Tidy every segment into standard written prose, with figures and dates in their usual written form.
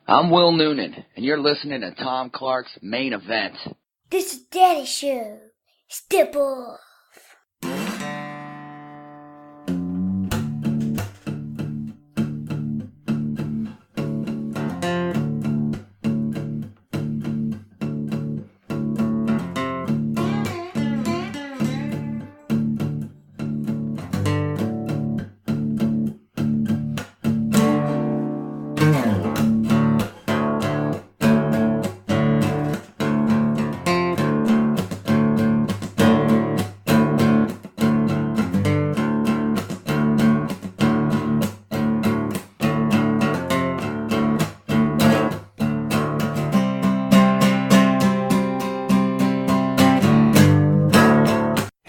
I'm Will Noonan, and you're listening to Tom Clark's Main Event. This is Daddy Show. Step off.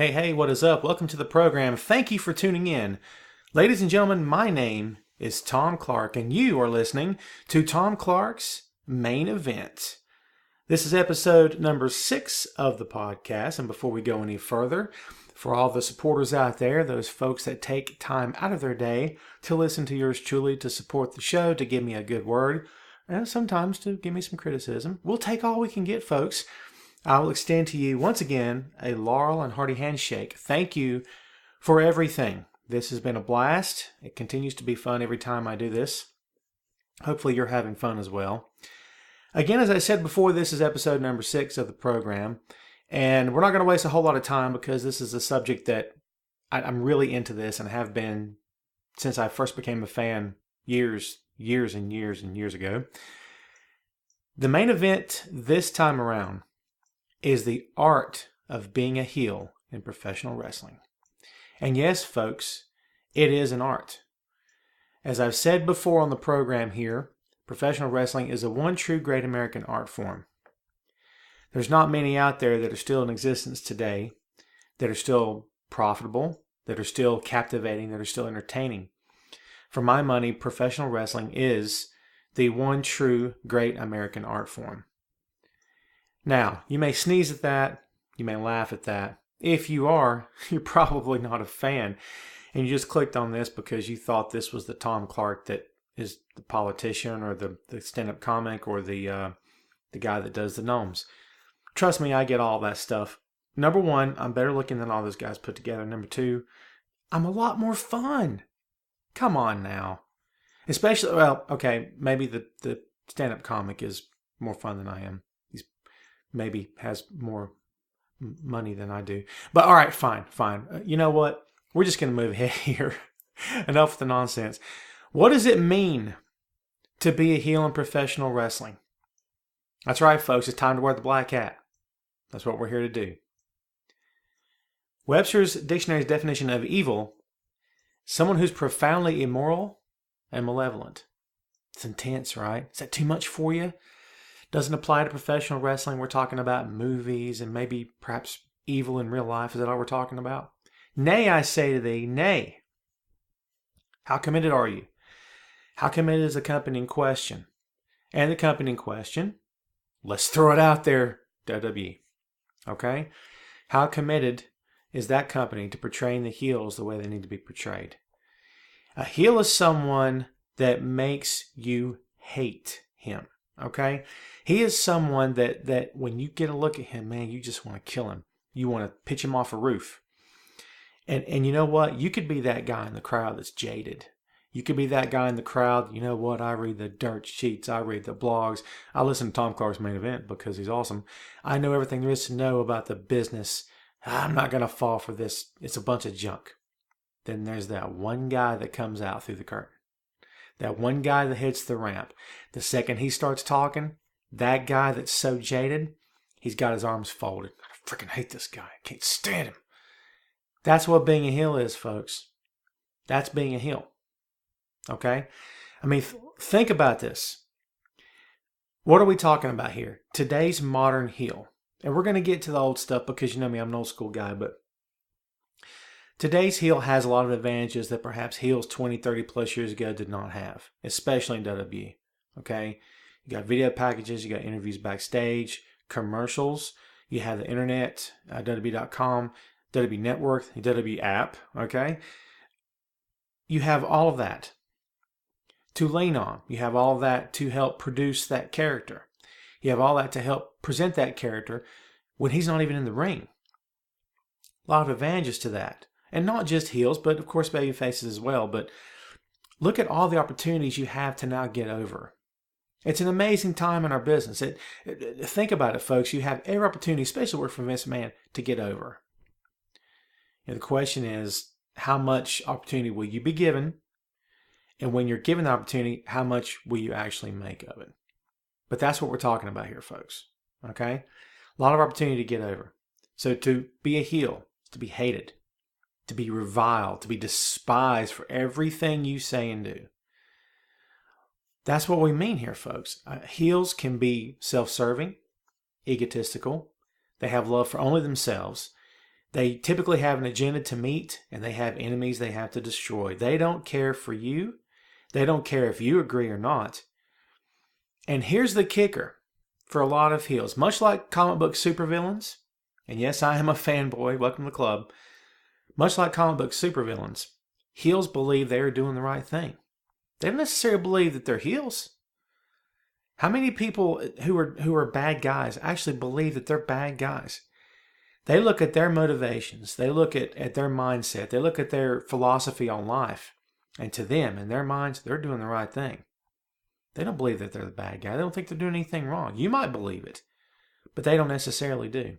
Hey, what is up? Welcome to the program. Thank you for tuning in. Ladies and gentlemen, my name is Tom Clark, and you are listening to Tom Clark's Main Event. This is episode number 6 of the podcast, and before we go any further, for all the supporters out there, those folks that take time out of their day to listen to yours truly, to support the show, to give me a good word, and sometimes to give me some criticism, we'll take all we can get, folks. I will extend to you once again a laurel and hearty handshake. Thank you for everything. This has been a blast. It continues to be fun every time I do this. Hopefully you're having fun as well. Again, as I said before, this is episode number 6 of the program. And we're not going to waste a whole lot of time because this is a subject that I'm really into this and have been since I first became a fan years ago. The main event this time around is the art of being a heel in professional wrestling. And yes, folks, it is an art. As I've said before on the program here, professional wrestling is a one true great American art form. There's not many out there that are still in existence today, that are still profitable, that are still captivating, that are still entertaining. For my money, professional wrestling is the one true great American art form. Now, you may sneeze at that, you may laugh at that. If you are, you're probably not a fan, and you just clicked on this because you thought this was the Tom Clark that is the politician or the stand-up comic or the guy that does the gnomes. Trust me, I get all that stuff. Number one, I'm better looking than all those guys put together. Number two, I'm a lot more fun. Come on now. Especially, well, okay, maybe the stand-up comic is more fun than I am. Maybe has more money than I do. But all right, fine. You know what? We're just going to move ahead here. Enough with the nonsense. What does it mean to be a heel in professional wrestling? That's right, folks. It's time to wear the black hat. That's what we're here to do. Webster's dictionary's definition of evil: someone who's profoundly immoral and malevolent. It's intense, right? Is that too much for you? Doesn't apply to professional wrestling. We're talking about movies and maybe perhaps evil in real life. Is that all we're talking about? Nay, I say to thee, nay. How committed are you? How committed is the company in question? And the company in question, let's throw it out there, WWE. Okay? How committed is that company to portraying the heels the way they need to be portrayed? A heel is someone that makes you hate him. Okay? He is someone that when you get a look at him, man, you just want to kill him. You want to pitch him off a roof. And you know what? You could be that guy in the crowd that's jaded. You could be that guy in the crowd, you know what? I read the dirt sheets. I read the blogs. I listen to Tom Clark's Main Event because he's awesome. I know everything there is to know about the business. I'm not going to fall for this. It's a bunch of junk. Then there's that one guy that comes out through the curtain. That one guy that hits the ramp. The second he starts talking, that guy that's so jaded, he's got his arms folded. I freaking hate this guy. I can't stand him. That's what being a heel is, folks. That's being a heel. Okay? I mean, think about this. What are we talking about here? Today's modern heel. And we're going to get to the old stuff because you know me, I'm an old school guy, but today's heel has a lot of advantages that perhaps heels 20, 30 plus years ago did not have, especially in WWE. Okay? You got video packages, you got interviews backstage, commercials, you have the internet, WWE.com, WWE Network, the WWE app, okay? You have all of that. to lean on. You have all that to help produce that character. You have all that to help present that character when he's not even in the ring. A lot of advantages to that. And not just heels, but of course baby faces as well. But look at all the opportunities you have to now get over. It's an amazing time in our business. Think about it, folks. You have every opportunity, especially work for Vince McMahon, to get over. And the question is, how much opportunity will you be given? And when you're given the opportunity, how much will you actually make of it? But that's what we're talking about here, folks. Okay? A lot of opportunity to get over. So to be a heel, to be hated, to be reviled, to be despised for everything you say and do. That's what we mean here, folks. Heels can be self-serving, egotistical. They have love for only themselves. They typically have an agenda to meet, and they have enemies they have to destroy. They don't care for you. They don't care if you agree or not. And here's the kicker for a lot of heels. Much like comic book supervillains, and yes, I am a fanboy, welcome to the club. Much like comic book supervillains, heels believe they are doing the right thing. They don't necessarily believe that they're heels. How many people who are bad guys actually believe that they're bad guys? They look at their motivations. They look at their mindset. They look at their philosophy on life. And to them, in their minds, they're doing the right thing. They don't believe that they're the bad guy. They don't think they're doing anything wrong. You might believe it, but they don't necessarily do.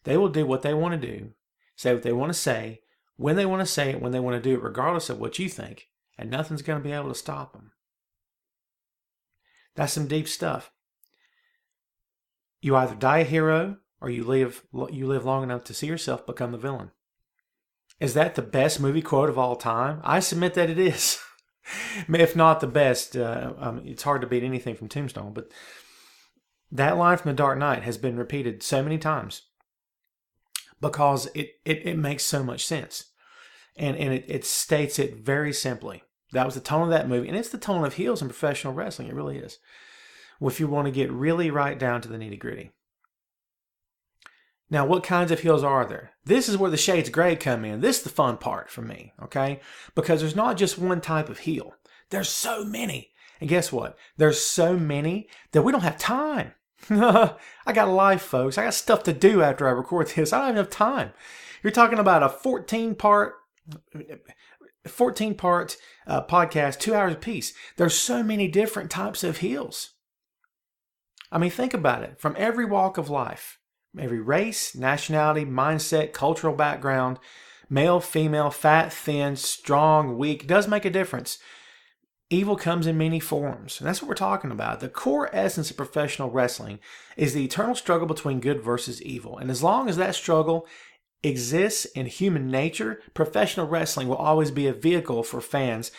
They will do what they want to do, say what they want to say, when they want to say it, when they want to do it, regardless of what you think, and nothing's going to be able to stop them. That's some deep stuff. You either die a hero or you live long enough to see yourself become the villain. Is that the best movie quote of all time? I submit that it is. If not the best, it's hard to beat anything from Tombstone, but that line from The Dark Knight has been repeated so many times because it makes so much sense. And it states it very simply. That was the tone of that movie, and it's the tone of heels in professional wrestling. It really is. Well, if you want to get really right down to the nitty-gritty. Now, what kinds of heels are there? This is where the shades of gray come in. This is the fun part for me, okay? Because there's not just one type of heel. There's so many. And guess what? There's so many that we don't have time. I got a life, folks. I got stuff to do after I record this. I don't have enough time. You're talking about a 14-part podcast, 2 hours apiece. There's so many different types of heels. I mean, think about it. From every walk of life, every race, nationality, mindset, cultural background, male, female, fat, thin, strong, weak, does make a difference. Evil comes in many forms. And that's what we're talking about. The core essence of professional wrestling is the eternal struggle between good versus evil. And as long as that struggle exists in human nature, professional wrestling will always be a vehicle for fans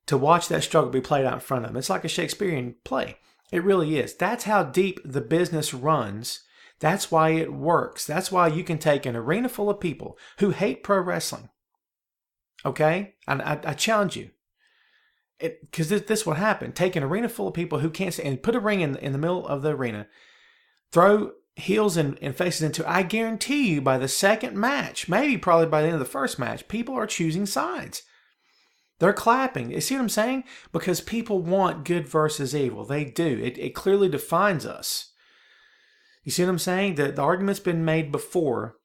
to watch that struggle be played out in front of them. It's like a Shakespearean play. It really is. That's how deep the business runs. That's why it works. That's why you can take an arena full of people who hate pro wrestling. Okay? I challenge you. Because this will happen. Take an arena full of people who can't stand, and put a ring in the middle of the arena. Throw heels and faces into, I guarantee you by the second match, maybe probably by the end of the first match, people are choosing sides. They're clapping. You see what I'm saying? Because people want good versus evil. They do. It clearly defines us. You see what I'm saying? The argument's been made before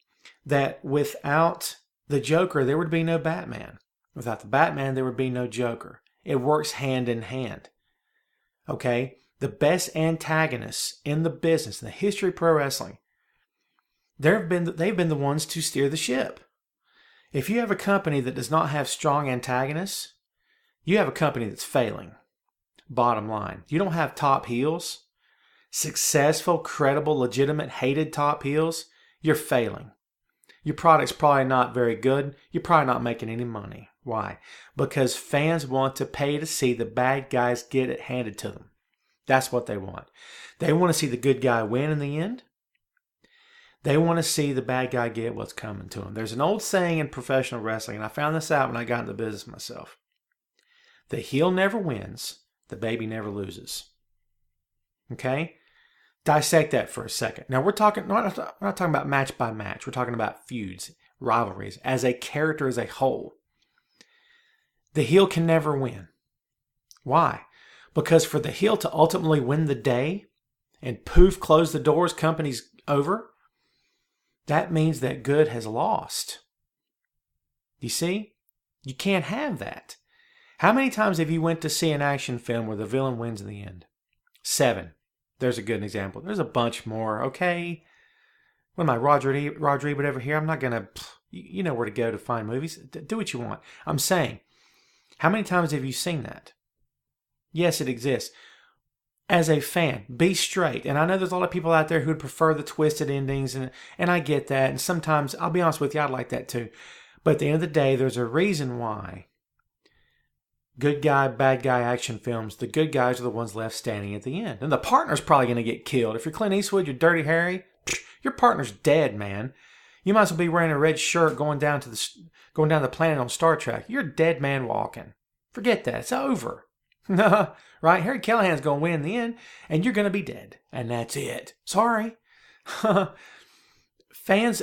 that without the Joker, there would be no Batman. Without the Batman, there would be no Joker. It works hand in hand. Okay? The best antagonists in the business, in the history of pro wrestling, they've been the ones to steer the ship. If you have a company that does not have strong antagonists, you have a company that's failing. Bottom line. You don't have top heels, successful, credible, legitimate, hated top heels, you're failing. Your product's probably not very good. You're probably not making any money. Why? Because fans want to pay to see the bad guys get it handed to them. That's what they want. They want to see the good guy win in the end. They want to see the bad guy get what's coming to him. There's an old saying in professional wrestling, and I found this out when I got into business myself. The heel never wins. The baby never loses. Okay? Dissect that for a second. Now, we're not talking about match by match. We're talking about feuds, rivalries, as a character as a whole. The heel can never win. Why? Because for the heel to ultimately win the day and poof, close the doors, company's over, that means that good has lost. You see? You can't have that. How many times have you went to see an action film where the villain wins in the end? 7. There's a good example. There's a bunch more, okay? What am I, Roger Ebert over here? I'm not going to, you know where to go to find movies. Do what you want. I'm saying, how many times have you seen that? Yes, it exists. As a fan, be straight. And I know there's a lot of people out there who would prefer the twisted endings, and I get that. And sometimes, I'll be honest with you, I'd like that too. But at the end of the day, there's a reason why good guy, bad guy action films, the good guys are the ones left standing at the end. And the partner's probably going to get killed. If you're Clint Eastwood, you're Dirty Harry, your partner's dead, man. You might as well be wearing a red shirt going down the planet on Star Trek. You're a dead man walking. Forget that. It's over. Right? Harry Callahan's going to win in the end, and you're going to be dead. And that's it. Sorry. Fans,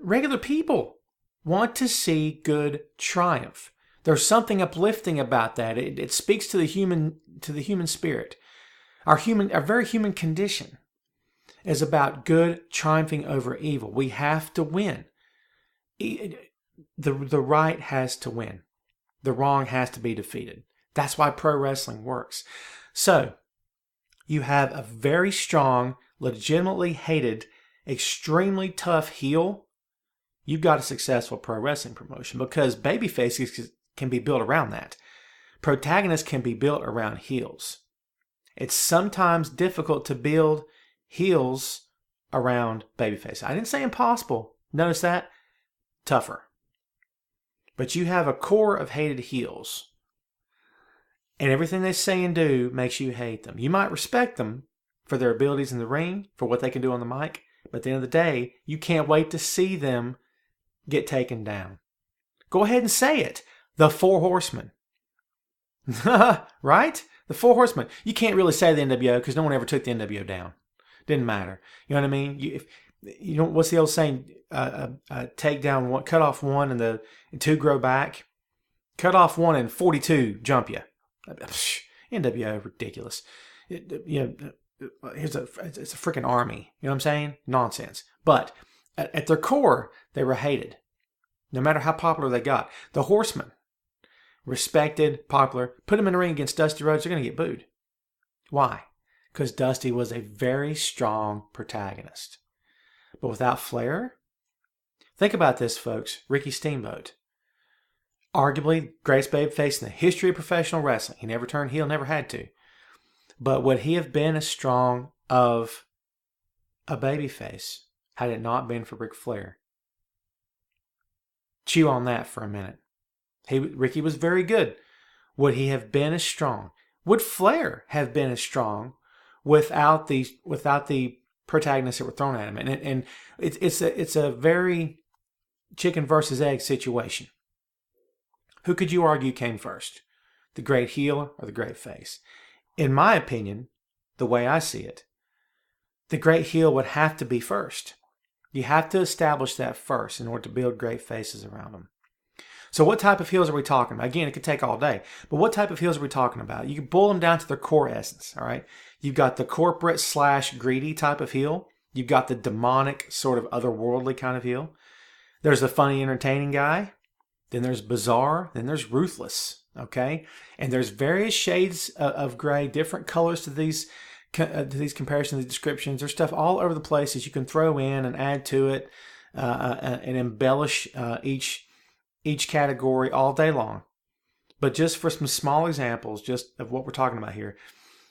regular people want to see good triumph. There's something uplifting about that. It speaks to the human spirit. Our very human condition is about good triumphing over evil. We have to win. The right has to win. The wrong has to be defeated. That's why pro wrestling works. So, you have a very strong, legitimately hated, extremely tough heel. You've got a successful pro wrestling promotion because babyfaces can be built around that. Protagonists can be built around heels. It's sometimes difficult to build heels around babyface. I didn't say impossible. Notice that? Tougher. But you have a core of hated heels. And everything they say and do makes you hate them. You might respect them for their abilities in the ring, for what they can do on the mic. But at the end of the day, you can't wait to see them get taken down. Go ahead and say it. The Four Horsemen. Right? The Four Horsemen. You can't really say the NWO because no one ever took the NWO down. Didn't matter. You know what I mean? What's the old saying? Take down one, cut off one, and two grow back. Cut off one, and 42 jump you. NWO, ridiculous. It's a freaking army. You know what I'm saying? Nonsense. But at their core, they were hated. No matter how popular they got. The Horsemen, respected, popular, put them in the ring against Dusty Rhodes, they're going to get booed. Why? Because Dusty was a very strong protagonist. But without flair, think about this, folks. Ricky Steamboat. Arguably greatest babyface in the history of professional wrestling. He never turned heel, never had to. But would he have been as strong of a babyface had it not been for Ric Flair? Chew on that for a minute. Ricky was very good. Would he have been as strong? Would Flair have been as strong without the protagonists that were thrown at him? And it's a very chicken versus egg situation. Who could you argue came first? The great heel or the great face? In my opinion, the way I see it, the great heel would have to be first. You have to establish that first in order to build great faces around them. So what type of heels are we talking about? Again, it could take all day. But what type of heels are we talking about? You can boil them down to their core essence, all right? You've got the corporate / greedy type of heel. You've got the demonic, sort of otherworldly kind of heel. There's the funny, entertaining guy. Then there's bizarre. Then there's ruthless, okay? And there's various shades of gray, different colors to these comparisons, these descriptions. There's stuff all over the place that you can throw in and add to it and embellish each category all day long. But just for some small examples, just of what we're talking about here,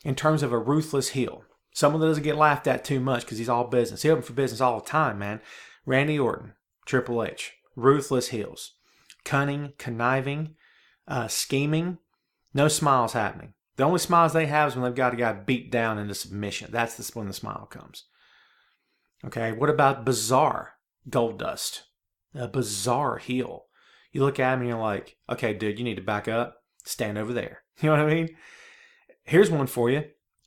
in terms of a ruthless heel, someone that doesn't get laughed at too much because he's all business. He's open for business all the time, man. Randy Orton, Triple H, ruthless heels. Cunning, conniving, scheming, no smiles happening. The only smiles they have is when they've got a guy beat down into submission. That's when the smile comes. Okay, what about bizarre Goldust? A bizarre heel. You look at him and you're like, okay, dude, you need to back up. Stand over there. You know what I mean? Here's one for you.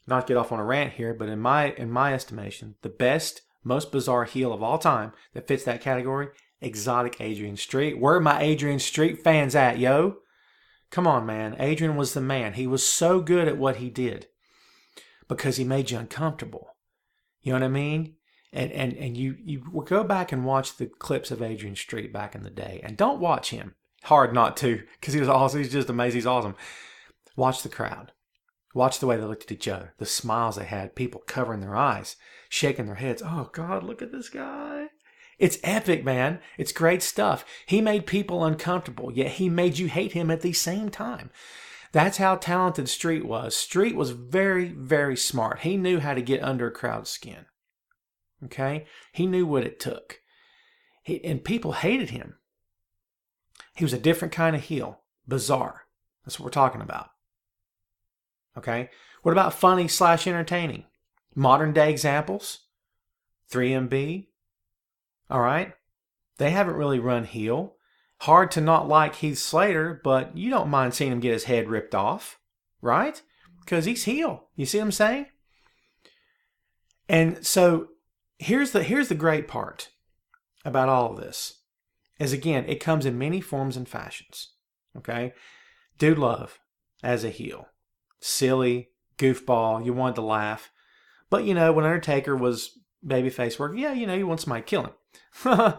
Not to get off on a rant here, but in my estimation, the best, most bizarre heel of all time that fits that category, exotic Adrian Street. Where are my Adrian Street fans at, yo? Come on, man. Adrian was the man. He was so good at what he did because he made you uncomfortable. You know what I mean? And you go back and watch the clips of Adrian Street back in the day. And don't watch him. Hard not to, because he was awesome. He's just amazing. He's awesome. Watch the crowd. Watch the way they looked at each other. The smiles they had. People covering their eyes. Shaking their heads. Oh, God, look at this guy. It's epic, man. It's great stuff. He made people uncomfortable, yet he made you hate him at the same time. That's how talented Street was. Street was very, very smart. He knew how to get under a crowd's skin. Okay? He knew what it took. And people hated him. He was a different kind of heel. Bizarre. That's what we're talking about. Okay? What about funny / entertaining? Modern day examples? 3MB? All right? They haven't really run heel. Hard to not like Heath Slater, but you don't mind seeing him get his head ripped off, right? Because he's heel. You see what I'm saying? And so here's the great part about all of this. Is again, it comes in many forms and fashions. Okay? Dude Love as a heel. Silly, goofball, you wanted to laugh. But when Undertaker was babyface work, yeah, you want somebody to kill him.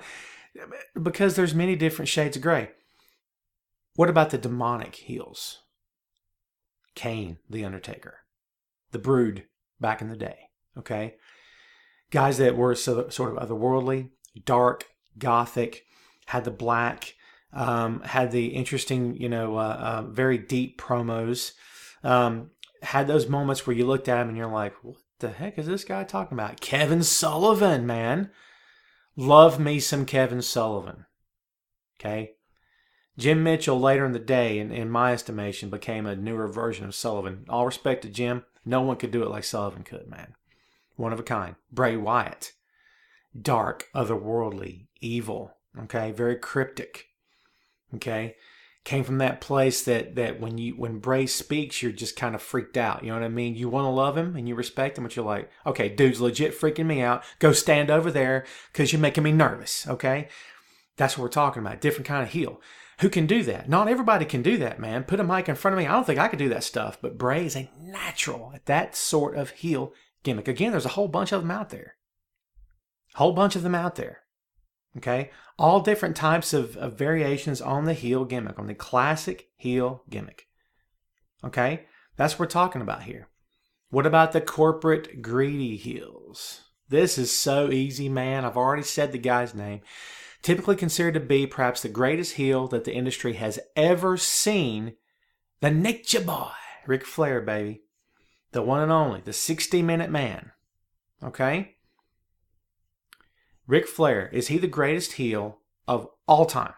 Because there's many different shades of gray. What about the demonic heels? Kane, the Undertaker. The Brood back in the day. Okay? Guys that were sort of otherworldly, dark, gothic, had the black, had the interesting, very deep promos. Had those moments where you looked at him and you're like, what the heck is this guy talking about? Kevin Sullivan, man. Love me some Kevin Sullivan. Okay? Jim Mitchell later in the day, in my estimation, became a newer version of Sullivan. All respect to Jim. No one could do it like Sullivan could, man. One of a kind. Bray Wyatt. Dark, otherworldly, evil. Okay? Very cryptic. Okay? Came from that place that when Bray speaks, you're just kind of freaked out. You know what I mean? You want to love him and you respect him, but you're like, okay, dude's legit freaking me out. Go stand over there because you're making me nervous. Okay? That's what we're talking about. Different kind of heel. Who can do that? Not everybody can do that, man. Put a mic in front of me. I don't think I could do that stuff. But Bray is a natural at that sort of heel gimmick. Again, there's a whole bunch of them out there. Okay? All different types of variations on the heel gimmick, on the classic heel gimmick. Okay? That's what we're talking about here. What about the corporate greedy heels? This is so easy, man. I've already said the guy's name. Typically considered to be perhaps the greatest heel that the industry has ever seen. The Nature Boy. Ric Flair, baby. The one and only. The 60-minute man. Okay? Ric Flair, is he the greatest heel of all time?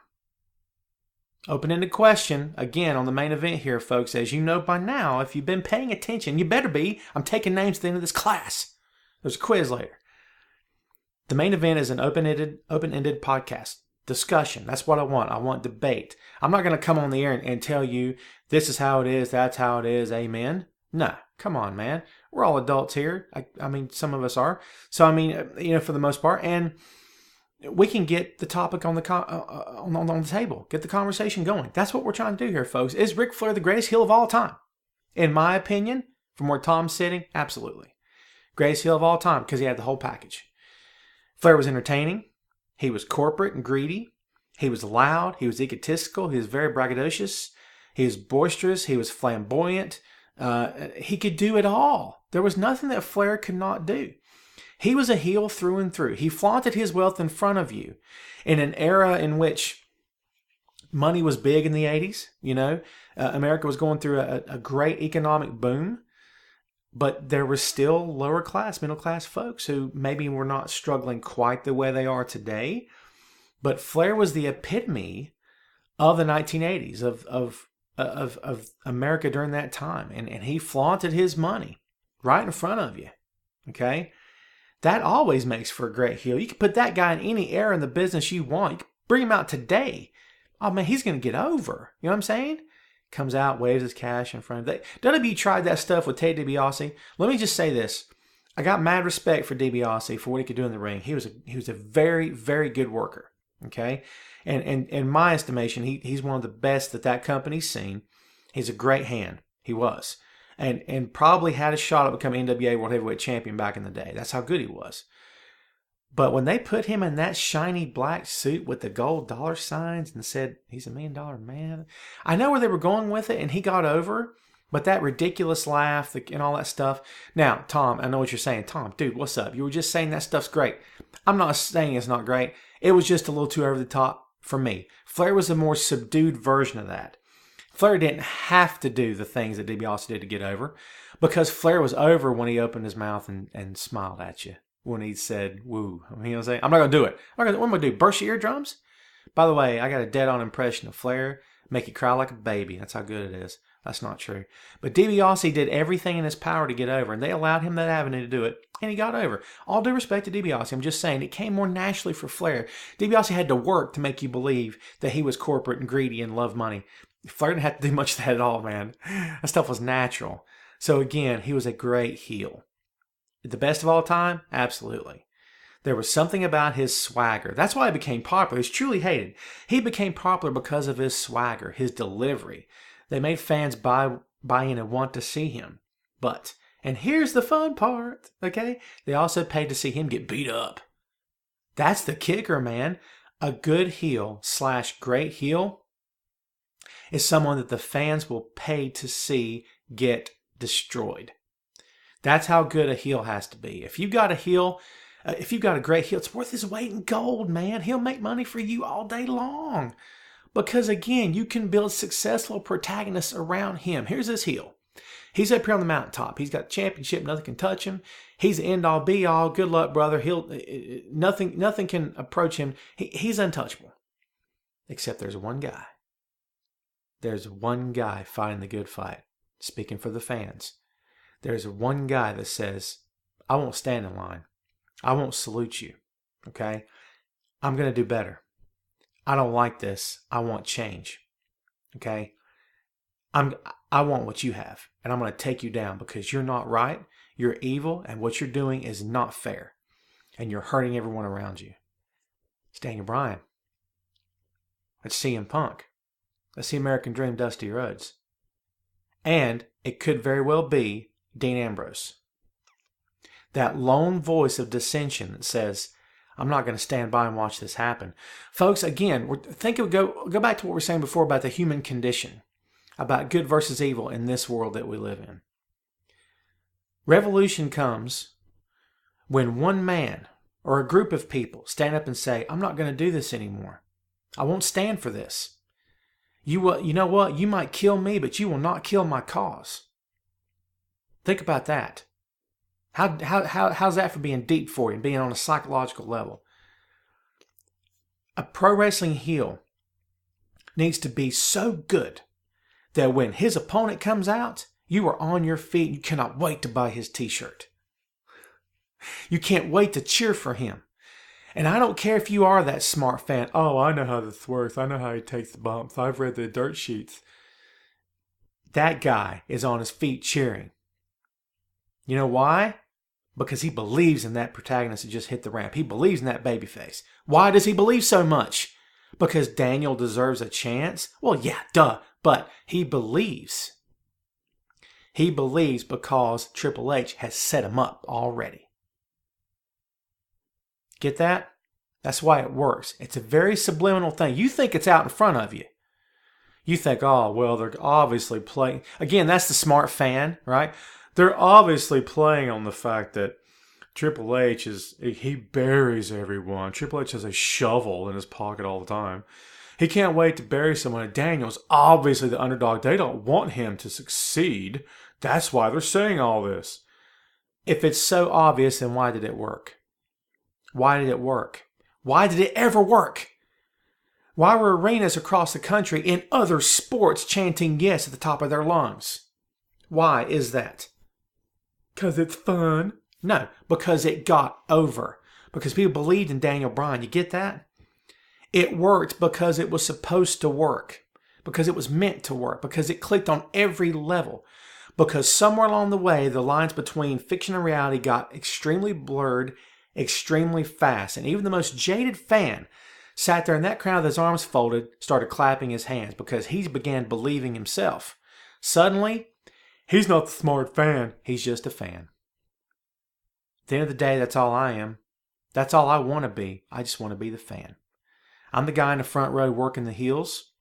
Open-ended question, again, on the main event here, folks. As you know by now, if you've been paying attention, you better be. I'm taking names at the end of this class. There's a quiz later. The main event is an open-ended podcast. Discussion. That's what I want. I want debate. I'm not going to come on the air and tell you this is how it is, that's how it is, amen. No, come on, man. We're all adults here. I mean, some of us are. So, I mean, for the most part. And we can get the topic on the table. Get the conversation going. That's what we're trying to do here, folks. Is Ric Flair the greatest heel of all time? In my opinion, from where Tom's sitting, absolutely. Greatest heel of all time because he had the whole package. Flair was entertaining. He was corporate and greedy. He was loud. He was egotistical. He was very braggadocious. He was boisterous. He was flamboyant. He could do it all. There was nothing that Flair could not do. He was a heel through and through. He flaunted his wealth in front of you in an era in which money was big in the 80s. America was going through a great economic boom. But there was still lower class, middle class folks who maybe were not struggling quite the way they are today. But Flair was the epitome of the 1980s, of America during that time. And he flaunted his money right in front of you. Okay? That always makes for a great heel. You can put that guy in any era in the business you want. You can bring him out today. Oh, man, he's going to get over. You know what I'm saying? Comes out, waves his cash in front of None of you tried that stuff with Ted DiBiase. Let me just say this. I got mad respect for DiBiase for what he could do in the ring. He was a very, very good worker. Okay? And in my estimation, he's one of the best that company's seen. He's a great hand. He was. And probably had a shot at becoming NWA World Heavyweight Champion back in the day. That's how good he was. But when they put him in that shiny black suit with the gold dollar signs and said, he's $1 million man, I know where they were going with it, and he got over. But that ridiculous laugh and all that stuff. Now, Tom, I know what you're saying. Tom, dude, what's up? You were just saying that stuff's great. I'm not saying it's not great. It was just a little too over the top for me. Flair was a more subdued version of that. Flair didn't have to do the things that DiBiase did to get over, because Flair was over when he opened his mouth and smiled at you. When he said, woo. You know what I'm saying? I'm not going to do it. What am I going to do? Burst your eardrums? By the way, I got a dead-on impression of Flair. Make you cry like a baby. That's how good it is. That's not true. But DiBiase did everything in his power to get over, and they allowed him that avenue to do it, and he got over. All due respect to DiBiase, I'm just saying it came more naturally for Flair. DiBiase had to work to make you believe that he was corporate and greedy and loved money. Flair didn't have to do much of that at all, man. That stuff was natural. So again, he was a great heel. The best of all time? Absolutely. There was something about his swagger. That's why he became popular. He's truly hated. He became popular because of his swagger, his delivery. They made fans buy in and want to see him. But, and here's the fun part, okay? They also paid to see him get beat up. That's the kicker, man. A good heel / great heel is someone that the fans will pay to see get destroyed. That's how good a heel has to be. If you've got a heel, if you've got a great heel, it's worth his weight in gold, man. He'll make money for you all day long. Because again, you can build successful protagonists around him. Here's his heel. He's up here on the mountaintop. He's got the championship. Nothing can touch him. He's the end all be all. Good luck, brother. Nothing can approach him. He's untouchable. Except there's one guy. There's one guy fighting the good fight. Speaking for the fans. There's one guy that says, I won't stand in line. I won't salute you. Okay? I'm going to do better. I don't like this. I want change. Okay? I want what you have. And I'm going to take you down because you're not right. You're evil. And what you're doing is not fair. And you're hurting everyone around you. It's Daniel Bryan. Let's CM Punk. Let's see American Dream Dusty Rhodes. And it could very well be Dean Ambrose. That lone voice of dissension that says, I'm not going to stand by and watch this happen. Folks, again, go back to what we were saying before about the human condition, about good versus evil in this world that we live in. Revolution comes when one man or a group of people stand up and say, I'm not going to do this anymore. I won't stand for this. You know what? You might kill me, but you will not kill my cause. Think about that. How's that for being deep for you and being on a psychological level? A pro wrestling heel needs to be so good that when his opponent comes out, you are on your feet and you cannot wait to buy his t-shirt. You can't wait to cheer for him. And I don't care if you are that smart fan. Oh, I know how this works. I know how he takes the bumps. I've read the dirt sheets. That guy is on his feet cheering. You know why? Because he believes in that protagonist that just hit the ramp. He believes in that babyface. Why does he believe so much? Because Daniel deserves a chance? Well, yeah, duh. But he believes. He believes because Triple H has set him up already. Get that? That's why it works. It's a very subliminal thing. You think it's out in front of you. You think, oh, well, they're obviously playing. Again, that's the smart fan, right? They're obviously playing on the fact that Triple H he buries everyone. Triple H has a shovel in his pocket all the time. He can't wait to bury someone. Daniel's obviously the underdog. They don't want him to succeed. That's why they're saying all this. If it's so obvious, then why did it work? Why did it work? Why did it ever work? Why were arenas across the country in other sports chanting yes at the top of their lungs? Why is that? Because it's fun? No, because it got over. Because people believed in Daniel Bryan. You get that? It worked because it was supposed to work. Because it was meant to work. Because it clicked on every level. Because somewhere along the way, the lines between fiction and reality got extremely blurred, extremely fast. And even the most jaded fan sat there in that crowd with his arms folded, started clapping his hands because he began believing himself. Suddenly, he's not the smart fan. He's just a fan. At the end of the day, that's all I am. That's all I want to be. I just want to be the fan. I'm the guy in the front row working the heels.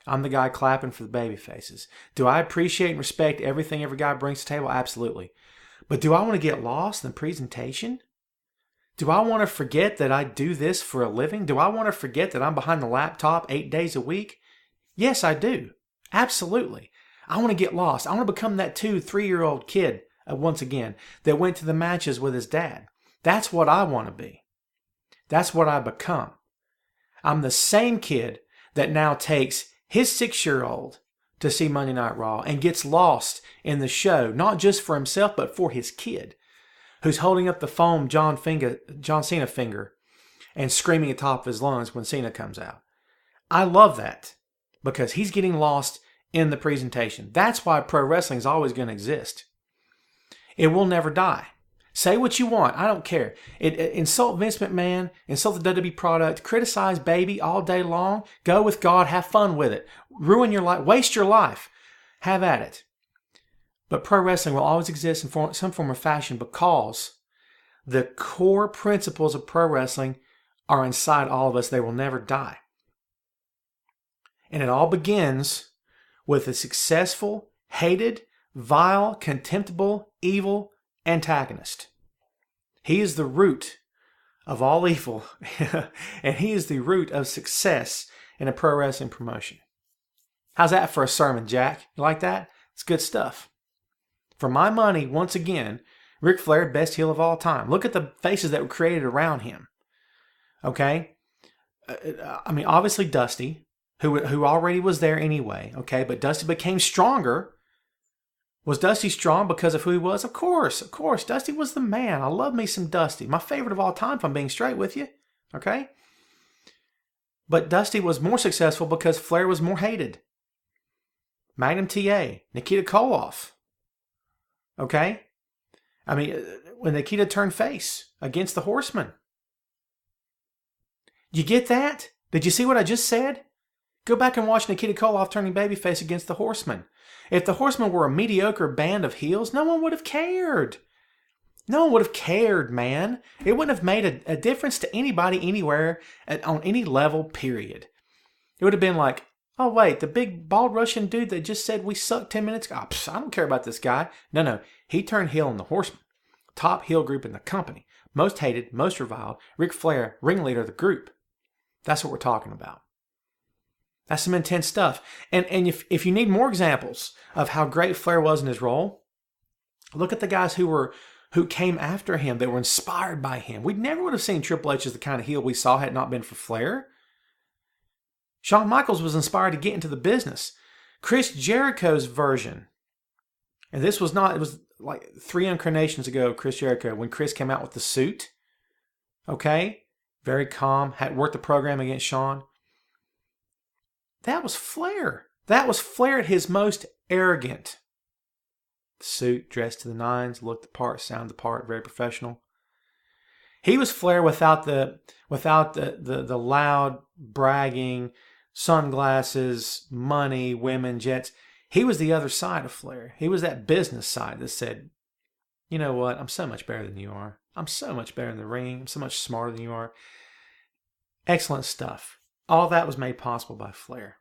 I'm the guy clapping for the baby faces. Do I appreciate and respect everything every guy brings to the table? Absolutely. But do I want to get lost in the presentation? Do I want to forget that I do this for a living? Do I want to forget that I'm behind the laptop 8 days a week? Yes, I do. Absolutely. I want to get lost. I want to become that 2-3-year-old kid once again that went to the matches with his dad. That's what I want to be. That's what I become. I'm the same kid that now takes his 6-year-old to see Monday Night Raw and gets lost in the show, not just for himself, but for his kid, who's holding up the foam John Cena finger and screaming at the top of his lungs when Cena comes out. I love that because he's getting lost in the presentation. That's why pro wrestling is always going to exist. It will never die. Say what you want. I don't care. Insult Vince McMahon, insult the WWE product, criticize baby all day long. Go with God. Have fun with it. Ruin your life. Waste your life. Have at it. But pro wrestling will always exist in some form or fashion because the core principles of pro wrestling are inside all of us. They will never die. And it all begins with a successful, hated, vile, contemptible, evil antagonist. He is the root of all evil, and he is the root of success in a pro wrestling promotion. How's that for a sermon, Jack? You like that? It's good stuff. For my money, once again, Ric Flair, best heel of all time. Look at the faces that were created around him. Okay? I mean, obviously Dusty, who already was there anyway. Okay? But Dusty became stronger. Was Dusty strong because of who he was? Of course. Dusty was the man. I love me some Dusty. My favorite of all time, if I'm being straight with you. Okay? But Dusty was more successful because Flair was more hated. Magnum TA, Nikita Koloff. Okay? I mean, when Nikita turned face against the Horsemen. You get that? Did you see what I just said? Go back and watch Nikita Koloff turning babyface against the Horsemen. If the Horsemen were a mediocre band of heels, no one would have cared. No one would have cared, man. It wouldn't have made a difference to anybody, anywhere, on any level, period. It would have been like, oh, wait, the big bald Russian dude that just said we sucked 10 minutes ago. I don't care about this guy. No. He turned heel in the Horsemen. Top heel group in the company. Most hated, most reviled. Ric Flair, ringleader of the group. That's what we're talking about. That's some intense stuff. And if you need more examples of how great Flair was in his role, look at the guys who came after him, that were inspired by him. We never would have seen Triple H as the kind of heel we saw had it not been for Flair. Shawn Michaels was inspired to get into the business. Chris Jericho's version, and it was like 3 incarnations ago, Chris Jericho, when Chris came out with the suit. Okay? Very calm, had worked the program against Shawn. That was Flair. That was Flair at his most arrogant. The suit, dressed to the nines, looked the part, sounded the part, very professional. He was Flair without the loud bragging, sunglasses, money, women, jets. He was the other side of Flair. He was that business side that said, you know what, I'm so much better than you are. I'm so much better in the ring. I'm so much smarter than you are. Excellent stuff. All that was made possible by Flair.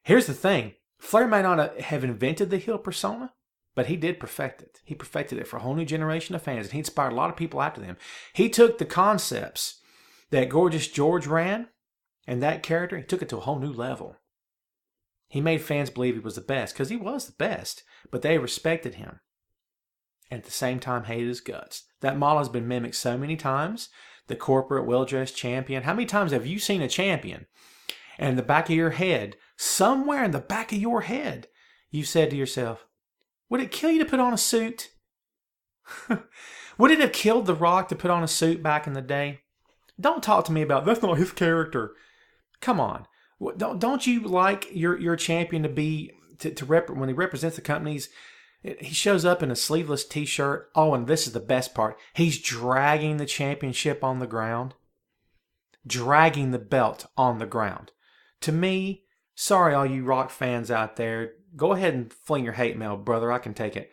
Here's the thing. Flair may not have invented the heel persona, but he did perfect it. He perfected it for a whole new generation of fans, and he inspired a lot of people after him. He took the concepts that Gorgeous George ran, and that character, he took it to a whole new level. He made fans believe he was the best, because he was the best, but they respected him. And at the same time, hated his guts. That model has been mimicked so many times. The corporate, well-dressed champion. How many times have you seen a champion, and in the back of your head, somewhere in the back of your head, you said to yourself, would it kill you to put on a suit? Would it have killed The Rock to put on a suit back in the day? Don't talk to me about, that's not his character. Come on. Don't you like your champion to be, when he represents the companies, he shows up in a sleeveless t-shirt. Oh, and this is the best part. He's dragging the championship on the ground. Dragging the belt on the ground. To me, Sorry, all you Rock fans out there. Go ahead and fling your hate mail, brother. I can take it.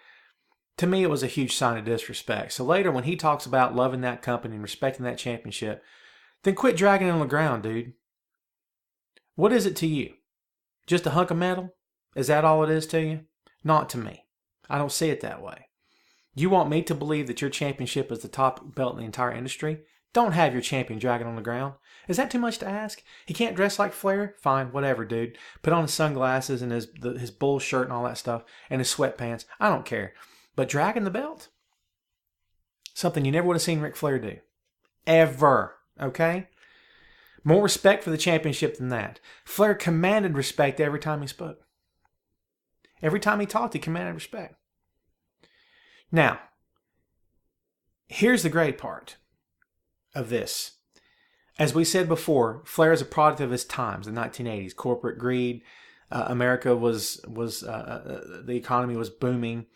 To me, it was a huge sign of disrespect. So later, when he talks about loving that company and respecting that championship, then quit dragging it on the ground, dude. What is it to you? Just a hunk of metal? Is that all it is to you? Not to me. I don't see it that way. You want me to believe that your championship is the top belt in the entire industry? Don't have your champion dragging on the ground. Is that too much to ask? He can't dress like Flair? Fine, whatever, dude. Put on his sunglasses and his bull shirt and all that stuff and his sweatpants. I don't care. But dragging the belt? Something you never would have seen Ric Flair do. Ever. Okay? More respect for the championship than that. Flair commanded respect every time he spoke. Every time he talked, he commanded respect. Now, here's the great part of this. As we said before, Flair is a product of his times, the 1980s. Corporate greed. America was the economy was booming.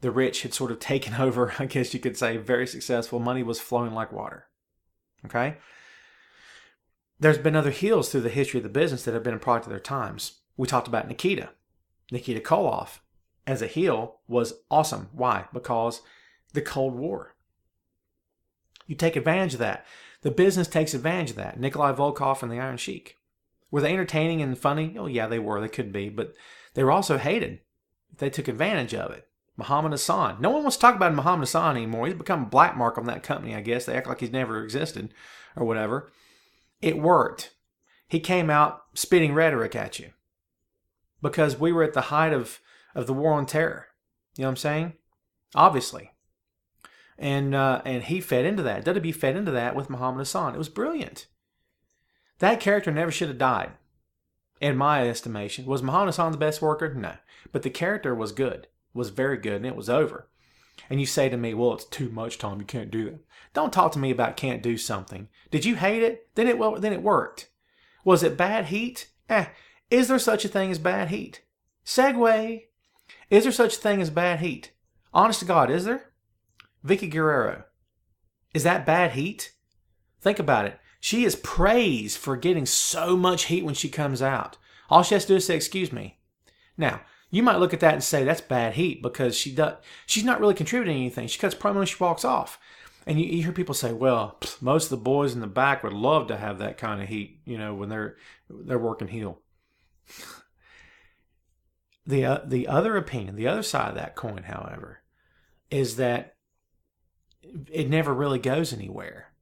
The rich had sort of taken over, I guess you could say, very successful. Money was flowing like water. Okay? There's been other heels through the history of the business that have been a product of their times. We talked about Nikita. Nikita Koloff, as a heel, was awesome. Why? Because the Cold War. You take advantage of that. The business takes advantage of that. Nikolai Volkov and the Iron Sheik. Were they entertaining and funny? Oh, yeah, they were. They could be. But they were also hated. They took advantage of it. Muhammad Hassan. No one wants to talk about Muhammad Hassan anymore. He's become a black mark on that company, I guess. They act like he's never existed or whatever. It worked. He came out spitting rhetoric at you because we were at the height of the war on terror. You know what I'm saying? Obviously. And he fed into that. WWE fed into that with Muhammad Hassan. It was brilliant. That character never should have died, in my estimation. Was Muhammad Hassan the best worker? No. But the character was good. Was very good, and it was over. And you say to me, well, it's too much, Tom. You can't do that. Don't talk to me about can't do something. Did you hate it? Then it worked. Was it bad heat? Is there such a thing as bad heat? Segue. Is there such a thing as bad heat? Honest to God, is there? Vicky Guerrero. Is that bad heat? Think about it. She is praised for getting so much heat when she comes out. All she has to do is say, excuse me. Now, you might look at that and say that's bad heat because she's not really contributing anything. She cuts promo and she walks off. And you hear people say, well, most of the boys in the back would love to have that kind of heat, when they're working heel. The other opinion, the other side of that coin, however, is that it never really goes anywhere.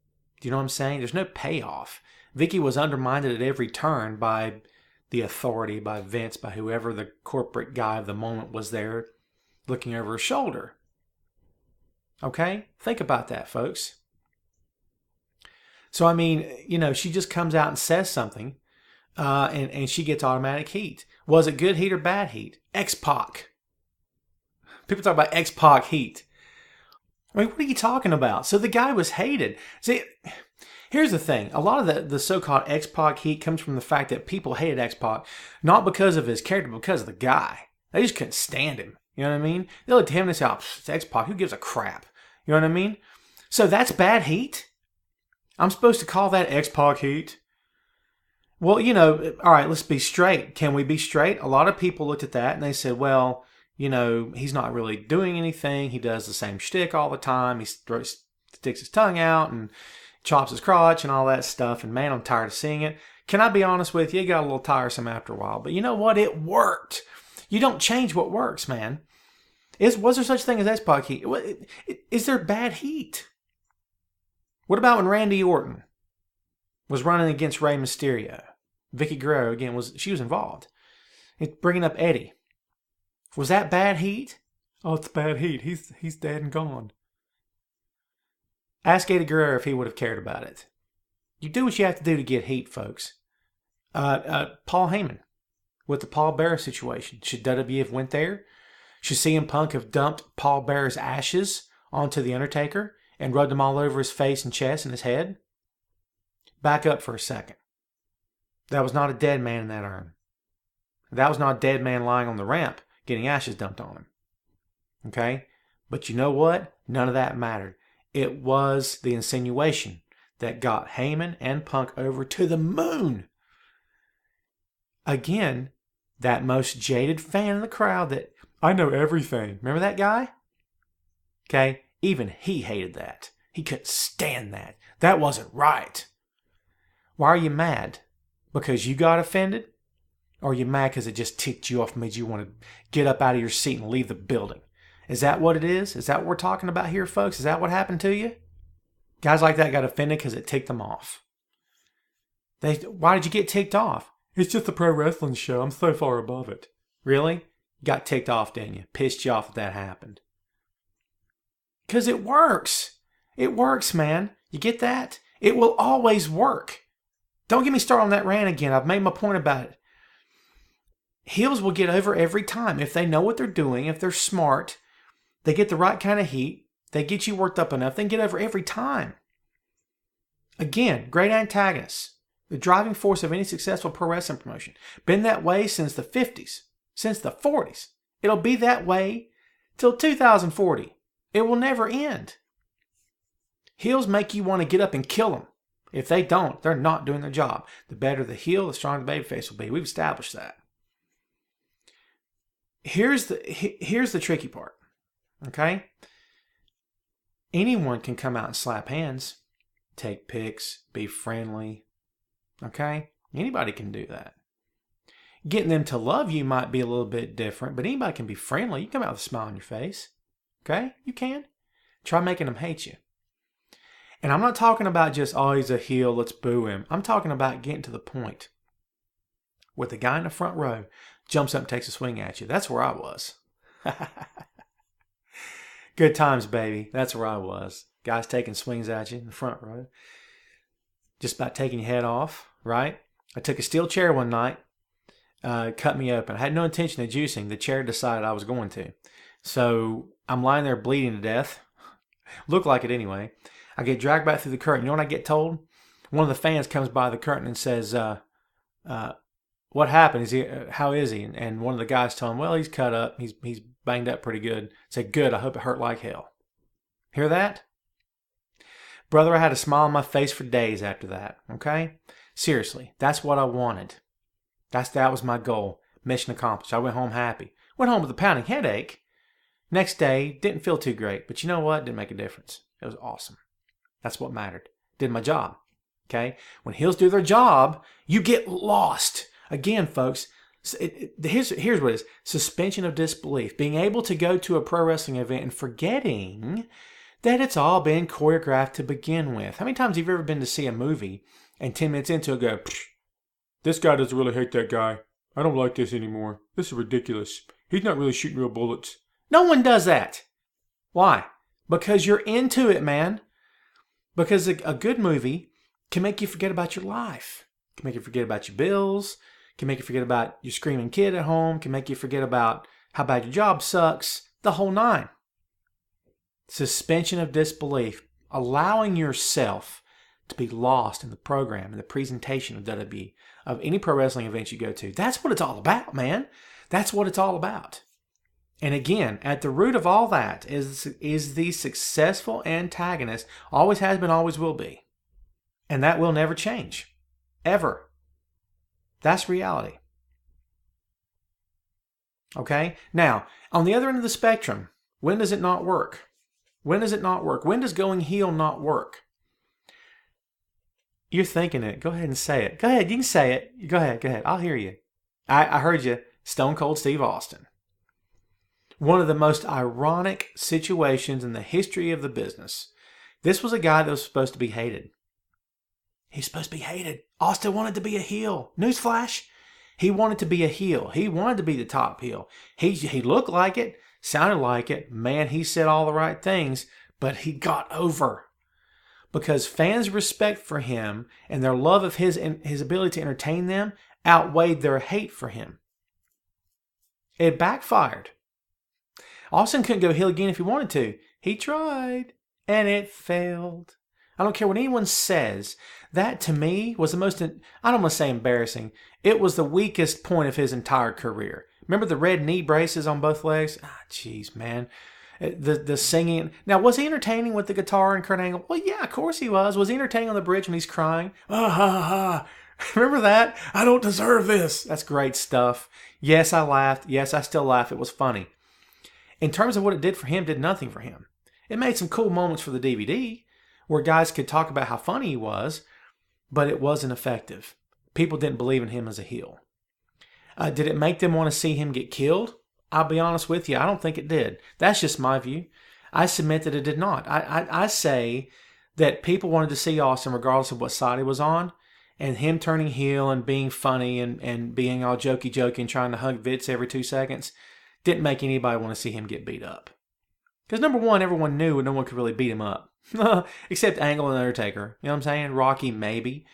Do you know what I'm saying? There's no payoff. Vicky was undermined at every turn by the authority, by Vince, by whoever the corporate guy of the moment was there looking over her shoulder. Okay? Think about that, folks. So, I mean, she just comes out and says something, and she gets automatic heat. Was it good heat or bad heat? X-Pac. People talk about X-Pac heat. I mean, what are you talking about? So the guy was hated. See, here's the thing. A lot of the so-called X-Pac heat comes from the fact that people hated X-Pac, not because of his character, but because of the guy. They just couldn't stand him. You know what I mean? They looked at him and say, oh, it's X-Pac. Who gives a crap? You know what I mean? So that's bad heat? I'm supposed to call that X-Pac heat? Well, all right, let's be straight. Can we be straight? A lot of people looked at that and they said, well, he's not really doing anything. He does the same shtick all the time. He sticks his tongue out and chops his crotch and all that stuff. And man, I'm tired of seeing it. Can I be honest with you? It got a little tiresome after a while. But you know what? It worked. You don't change what works, man. Was there such thing as X-Pac heat? Is there bad heat? What about when Randy Orton was running against Rey Mysterio? Vicky Guerrero, again, she was involved. Bringing up Eddie. Was that bad heat? Oh, it's bad heat. He's dead and gone. Ask Eddie Guerrero if he would have cared about it. You do what you have to do to get heat, folks. Paul Heyman with the Paul Bearer situation. Should WWE have went there? Should CM Punk have dumped Paul Bearer's ashes onto The Undertaker and rubbed them all over his face and chest and his head? Back up for a second. That was not a dead man in that urn. That was not a dead man lying on the ramp getting ashes dumped on him. Okay? But you know what? None of that mattered. It was the insinuation that got Heyman and Punk over to the moon. Again, that most jaded fan in the crowd that, I know everything. Remember that guy? Okay, even he hated that. He couldn't stand that. That wasn't right. Why are you mad? Because you got offended? Or are you mad because it just ticked you off and made you want to get up out of your seat and leave the building? Is that what it is? Is that what we're talking about here, folks? Is that what happened to you? Guys like that got offended because it ticked them off. Why did you get ticked off? It's just a pro wrestling show. I'm so far above it. Really? You got ticked off, didn't you? Pissed you off that happened. Because it works. It works, man. You get that? It will always work. Don't get me started on that rant again. I've made my point about it. Heels will get over every time. If they know what they're doing, if they're smart, they get the right kind of heat, they get you worked up enough, they can get over every time. Again, great antagonists. The driving force of any successful pro wrestling promotion. Been that way since the 50s, since the 40s. It'll be that way till 2040. It will never end. Heels make you want to get up and kill them. If they don't, they're not doing their job. The better the heel, the stronger the babyface will be. We've established that. Here's the tricky part. Okay? Anyone can come out and slap hands, take pics, be friendly. Okay? Anybody can do that. Getting them to love you might be a little bit different, but anybody can be friendly. You come out with a smile on your face. Okay? You can. Try making them hate you. And I'm not talking about just, oh, he's a heel, let's boo him. I'm talking about getting to the point where the guy in the front row jumps up and takes a swing at you. That's where I was. Good times, baby. That's where I was. Guys taking swings at you in the front row. Just about taking your head off, right? I took a steel chair one night, cut me open. I had no intention of juicing. The chair decided I was going to. So I'm lying there bleeding to death. Looked like it anyway. I get dragged back through the curtain. You know what I get told? One of the fans comes by the curtain and says, what happened? How is he? And one of the guys told him, well, he's cut up. He's banged up pretty good. I said, good. I hope it hurt like hell. Hear that? Brother, I had a smile on my face for days after that. Okay? Seriously, that's what I wanted. That was my goal. Mission accomplished. I went home happy. Went home with a pounding headache. Next day, didn't feel too great. But you know what? Didn't make a difference. It was awesome. That's what mattered. Did my job. Okay? When heels do their job, you get lost. Again, folks, here's what it is. Suspension of disbelief. Being able to go to a pro wrestling event and forgetting that it's all been choreographed to begin with. How many times have you ever been to see a movie and 10 minutes into it go, this guy doesn't really hate that guy. I don't like this anymore. This is ridiculous. He's not really shooting real bullets. No one does that. Why? Because you're into it, man. Because a good movie can make you forget about your life. Can make you forget about your bills. Can make you forget about your screaming kid at home. Can make you forget about how bad your job sucks. The whole nine. Suspension of disbelief. Allowing yourself to be lost in the program and the presentation of WWE, of any pro wrestling event you go to. That's what it's all about, man. That's what it's all about. And again, at the root of all that is the successful antagonist. Always has been, always will be. And that will never change. Ever. That's reality. Okay? Now, on the other end of the spectrum, when does it not work? When does it not work? When does going heel not work? You're thinking it. Go ahead and say it. Go ahead. You can say it. Go ahead. I'll hear you. I heard you. Stone Cold Steve Austin. One of the most ironic situations in the history of the business. This was a guy that was supposed to be hated. He's supposed to be hated. Austin wanted to be a heel. Newsflash. He wanted to be a heel. He wanted to be the top heel. He looked like it. Sounded like it. Man, he said all the right things. But he got over. Because fans' respect for him and their love of his ability to entertain them outweighed their hate for him. It backfired. Austin couldn't go heel again if he wanted to. He tried, and it failed. I don't care what anyone says. That, to me, was the most, I don't want to say embarrassing. It was the weakest point of his entire career. Remember the red knee braces on both legs? Jeez, man. The singing. Now, was he entertaining with the guitar and Kurt Angle? Well, yeah, of course he was. Was he entertaining on the bridge when he's crying? Remember that? I don't deserve this. That's great stuff. Yes, I laughed. Yes, I still laugh. It was funny. In terms of what it did for him, it did nothing for him. It made some cool moments for the DVD where guys could talk about how funny he was, but it wasn't effective. People didn't believe in him as a heel. Did it make them want to see him get killed? I'll be honest with you, I don't think it did. That's just my view. I submit that it did not. I say that people wanted to see Austin regardless of what side he was on, and him turning heel and being funny and being all jokey and trying to hug Vince every 2 seconds didn't make anybody want to see him get beat up. Because number one, everyone knew no one could really beat him up. Except Angle and Undertaker. You know what I'm saying? Rocky, maybe.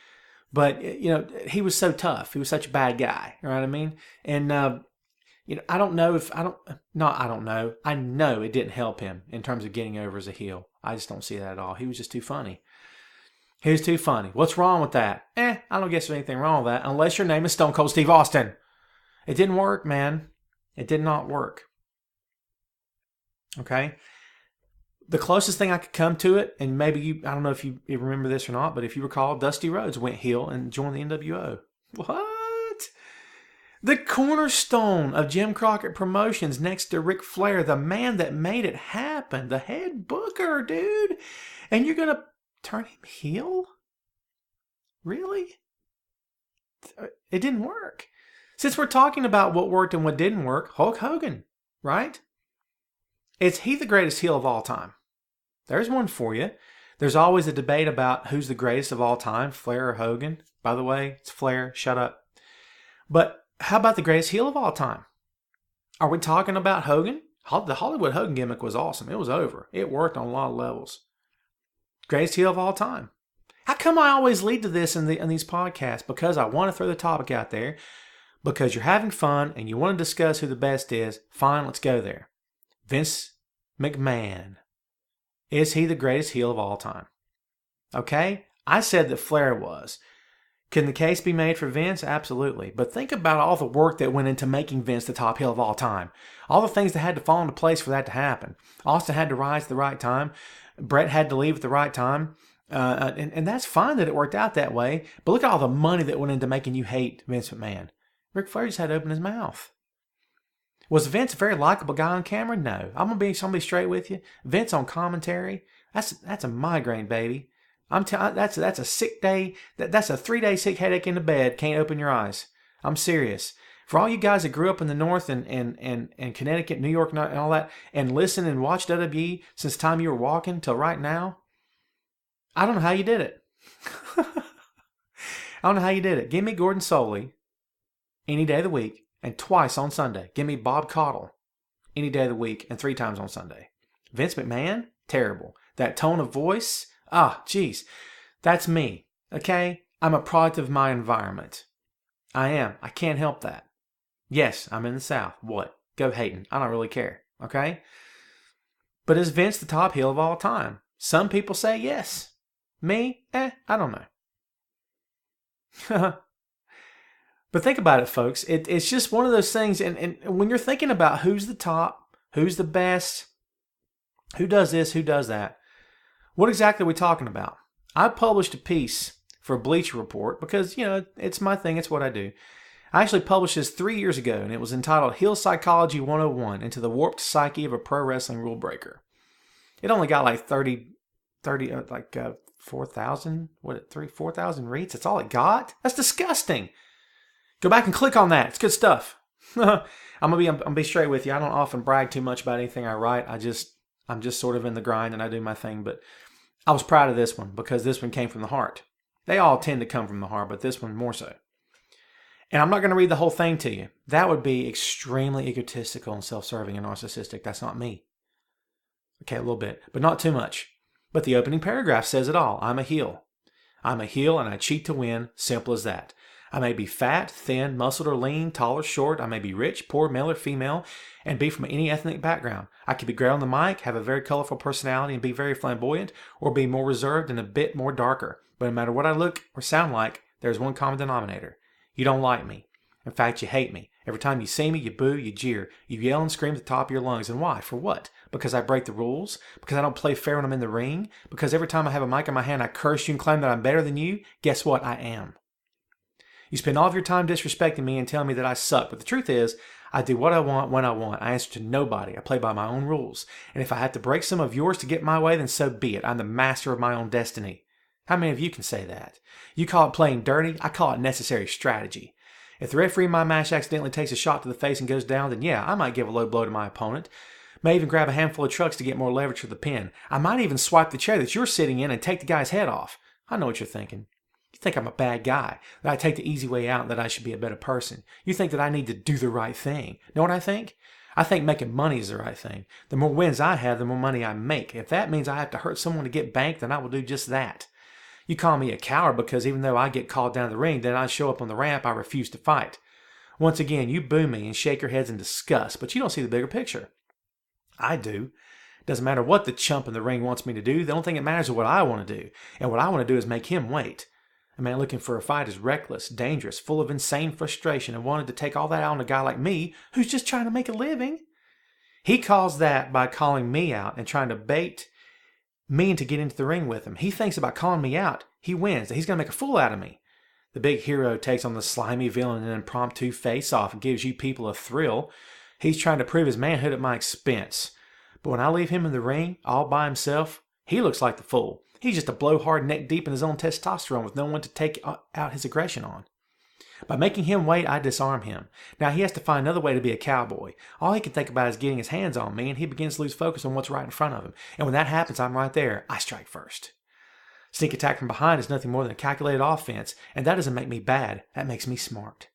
But, he was so tough. He was such a bad guy. You know what I mean? And, I don't know if, I don't know. I know it didn't help him in terms of getting over as a heel. I just don't see that at all. He was just too funny. He was too funny. What's wrong with that? I don't guess there's anything wrong with that unless your name is Stone Cold Steve Austin. It didn't work, man. It did not work. Okay? The closest thing I could come to it, and maybe I don't know if you remember this or not, but if you recall, Dusty Rhodes went heel and joined the NWO. What? The cornerstone of Jim Crockett Promotions next to Ric Flair, the man that made it happen, the head booker, dude. And you're going to turn him heel? Really? It didn't work. Since we're talking about what worked and what didn't work, Hulk Hogan, right? Is he the greatest heel of all time? There's one for you. There's always a debate about who's the greatest of all time, Flair or Hogan. By the way, it's Flair. Shut up. But how about the greatest heel of all time? Are we talking about Hogan? The Hollywood Hogan gimmick was awesome. It was over. It worked on a lot of levels. Greatest heel of all time. How come I always lead to this in these podcasts? Because I want to throw the topic out there. Because you're having fun and you want to discuss who the best is. Fine, let's go there. Vince McMahon. Is he the greatest heel of all time? Okay? I said that Flair was. Can the case be made for Vince? Absolutely. But think about all the work that went into making Vince the top heel of all time. All the things that had to fall into place for that to happen. Austin had to rise at the right time. Brett had to leave at the right time. And that's fine that it worked out that way. But look at all the money that went into making you hate Vince McMahon. Ric Flair just had to open his mouth. Was Vince a very likable guy on camera? No. I'm gonna be straight with you. Vince on commentary, that's a migraine, baby. That's a sick day. That's a 3-day sick headache in the bed. Can't open your eyes. I'm serious. For all you guys that grew up in the North and Connecticut, New York, and all that, and listen and watch WWE since the time you were walking till right now, I don't know how you did it. I don't know how you did it. Give me Gordon Soley any day of the week. And twice on Sunday. Give me Bob Caudle any day of the week and 3 times on Sunday. Vince McMahon, terrible. That tone of voice, geez. That's me, okay? I'm a product of my environment. I am. I can't help that. Yes, I'm in the South. What? Go hating. I don't really care, okay? But is Vince the top heel of all time? Some people say yes. Me? I don't know. But think about it, folks. It's just one of those things. And when you're thinking about who's the top, who's the best, who does this, who does that, what exactly are we talking about? I published a piece for Bleacher Report because, it's my thing. It's what I do. I actually published this 3 years ago, and it was entitled Heel Psychology 101 Into the Warped Psyche of a Pro Wrestling Rule Breaker. It only got like 4,000, 4,000 reads? That's all it got? That's disgusting. Go back and click on that. It's good stuff. I'm gonna be straight with you. I don't often brag too much about anything I write. I'm just sort of in the grind and I do my thing. But I was proud of this one because this one came from the heart. They all tend to come from the heart, but this one more so. And I'm not going to read the whole thing to you. That would be extremely egotistical and self-serving and narcissistic. That's not me. Okay, a little bit, but not too much. But the opening paragraph says it all. I'm a heel. I'm a heel and I cheat to win. Simple as that. I may be fat, thin, muscled or lean, tall or short. I may be rich, poor, male or female, and be from any ethnic background. I could be great on the mic, have a very colorful personality, and be very flamboyant, or be more reserved and a bit more darker. But no matter what I look or sound like, there's one common denominator. You don't like me. In fact, you hate me. Every time you see me, you boo, you jeer. You yell and scream at the top of your lungs. And why? For what? Because I break the rules? Because I don't play fair when I'm in the ring? Because every time I have a mic in my hand, I curse you and claim that I'm better than you? Guess what? I am. You spend all of your time disrespecting me and telling me that I suck. But the truth is, I do what I want when I want. I answer to nobody. I play by my own rules. And if I have to break some of yours to get my way, then so be it. I'm the master of my own destiny. How many of you can say that? You call it playing dirty. I call it necessary strategy. If the referee in my match accidentally takes a shot to the face and goes down, then yeah, I might give a low blow to my opponent. May even grab a handful of trucks to get more leverage for the pin. I might even swipe the chair that you're sitting in and take the guy's head off. I know what you're thinking. You think I'm a bad guy, that I take the easy way out, and that I should be a better person. You think that I need to do the right thing. Know what I think? I think making money is the right thing. The more wins I have, the more money I make. If that means I have to hurt someone to get banked, then I will do just that. You call me a coward because even though I get called down the ring, then I show up on the ramp, I refuse to fight. Once again, you boo me and shake your heads in disgust, but you don't see the bigger picture. I do. Doesn't matter what the chump in the ring wants me to do. The only thing that matters is what I want to do. And what I want to do is make him wait. A man looking for a fight is reckless, dangerous, full of insane frustration, and wanted to take all that out on a guy like me who's just trying to make a living. He calls that by calling me out and trying to bait me into get into the ring with him. He thinks that by calling me out, he wins, that he's going to make a fool out of me. The big hero takes on the slimy villain in an impromptu face-off and gives you people a thrill. He's trying to prove his manhood at my expense. But when I leave him in the ring, all by himself, he looks like the fool. He's just a blowhard neck deep in his own testosterone with no one to take out his aggression on. By making him wait, I disarm him. Now he has to find another way to be a cowboy. All he can think about is getting his hands on me, and he begins to lose focus on what's right in front of him. And when that happens, I'm right there. I strike first. Sneak attack from behind is nothing more than a calculated offense, and that doesn't make me bad. That makes me smart.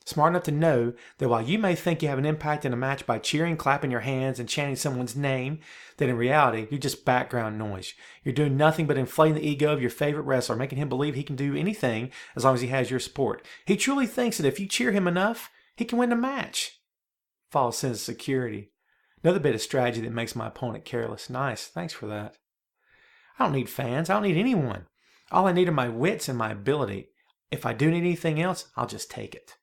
Smart enough to know that while you may think you have an impact in a match by cheering, clapping your hands, and chanting someone's name, that in reality, you're just background noise. You're doing nothing but inflating the ego of your favorite wrestler, making him believe he can do anything as long as he has your support. He truly thinks that if you cheer him enough, he can win the match. False sense of security. Another bit of strategy that makes my opponent careless. Nice. Thanks for that. I don't need fans. I don't need anyone. All I need are my wits and my ability. If I do need anything else, I'll just take it.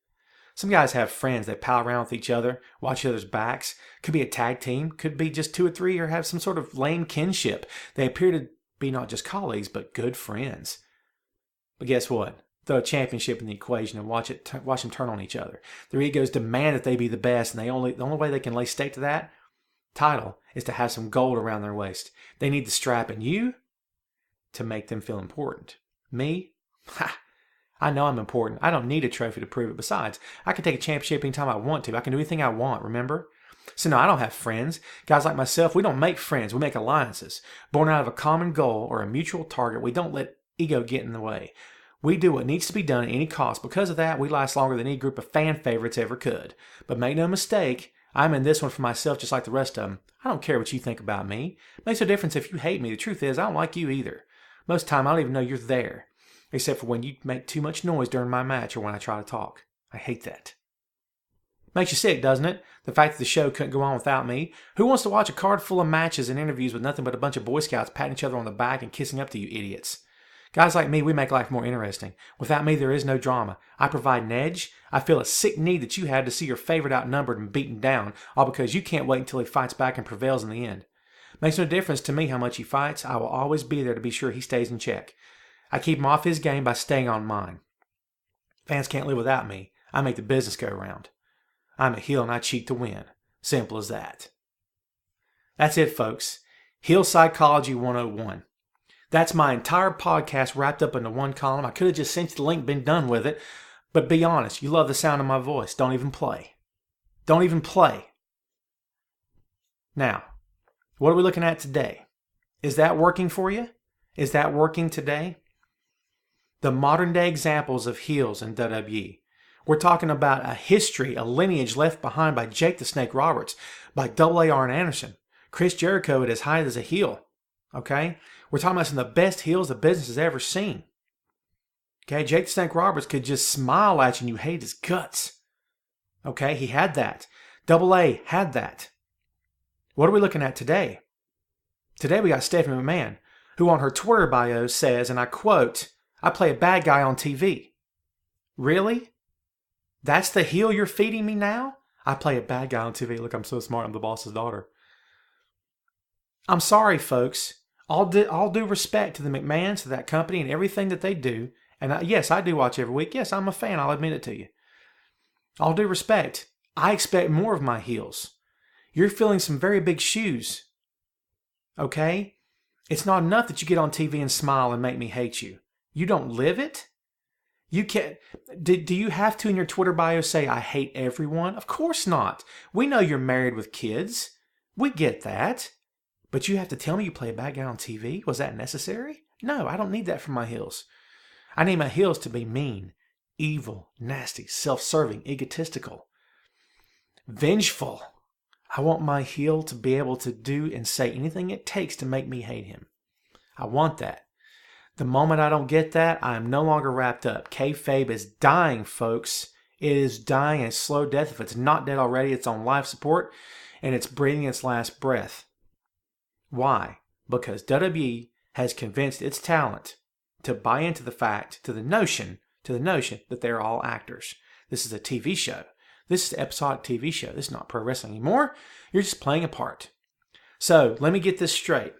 Some guys have friends. They pal around with each other, watch each other's backs. Could be a tag team. Could be just 2 or 3 or have some sort of lame kinship. They appear to be not just colleagues, but good friends. But guess what? Throw a championship in the equation and watch them turn on each other. Their egos demand that they be the best, and the only way they can lay stake to that title is to have some gold around their waist. They need the strap, and you to make them feel important. Me? Ha! I know I'm important. I don't need a trophy to prove it. Besides, I can take a championship anytime I want to. I can do anything I want, remember? So no, I don't have friends. Guys like myself, we don't make friends. We make alliances. Born out of a common goal or a mutual target, we don't let ego get in the way. We do what needs to be done at any cost. Because of that, we last longer than any group of fan favorites ever could. But make no mistake, I'm in this one for myself just like the rest of them. I don't care what you think about me. It makes no difference if you hate me. The truth is, I don't like you either. Most of the time, I don't even know you're there. Except for when you make too much noise during my match or when I try to talk. I hate that. Makes you sick, doesn't it? The fact that the show couldn't go on without me. Who wants to watch a card full of matches and interviews with nothing but a bunch of Boy Scouts patting each other on the back and kissing up to you idiots? Guys like me, we make life more interesting. Without me, there is no drama. I provide an edge. I feel a sick need that you had to see your favorite outnumbered and beaten down, all because you can't wait until he fights back and prevails in the end. Makes no difference to me how much he fights. I will always be there to be sure he stays in check. I keep him off his game by staying on mine. Fans can't live without me. I make the business go round. I'm a heel and I cheat to win. Simple as that. That's it, folks. Heel Psychology 101. That's my entire podcast wrapped up into one column. I could have just sent you the link, been done with it. But be honest, you love the sound of my voice. Don't even play. Don't even play. Now, what are we looking at today? Is that working for you? Is that working today? The modern day examples of heels in WWE. We're talking about a history, a lineage left behind by Jake the Snake Roberts, by Double A Arn Anderson, Chris Jericho at his height as a heel. Okay? We're talking about some of the best heels the business has ever seen. Okay? Jake the Snake Roberts could just smile at you and you hate his guts. Okay? He had that. Double A had that. What are we looking at today? Today we got Stephanie McMahon, who on her Twitter bio says, and I quote, "I play a bad guy on TV." Really? That's the heel you're feeding me now? I play a bad guy on TV. Look, I'm so smart. I'm the boss's daughter. I'm sorry, folks. All due respect to the McMahons, to that company, and everything that they do, And yes, I do watch every week. Yes, I'm a fan. I'll admit it to you. All due respect, I expect more of my heels. You're filling some very big shoes. Okay? It's not enough that you get on TV and smile and make me hate you. You don't live it? You can't. Do you have to in your Twitter bio say, I hate everyone? Of course not. We know you're married with kids. We get that. But you have to tell me you play a bad guy on TV? Was that necessary? No, I don't need that from my heels. I need my heels to be mean, evil, nasty, self-serving, egotistical, vengeful. I want my heel to be able to do and say anything it takes to make me hate him. I want that. The moment I don't get that, I am no longer wrapped up. Kayfabe is dying, folks. It is dying a slow death. If it's not dead already, it's on life support, and it's breathing its last breath. Why? Because WWE has convinced its talent to buy into the fact, to the notion that they're all actors. This is a TV show. This is an episodic TV show. This is not pro wrestling anymore. You're just playing a part. So let me get this straight.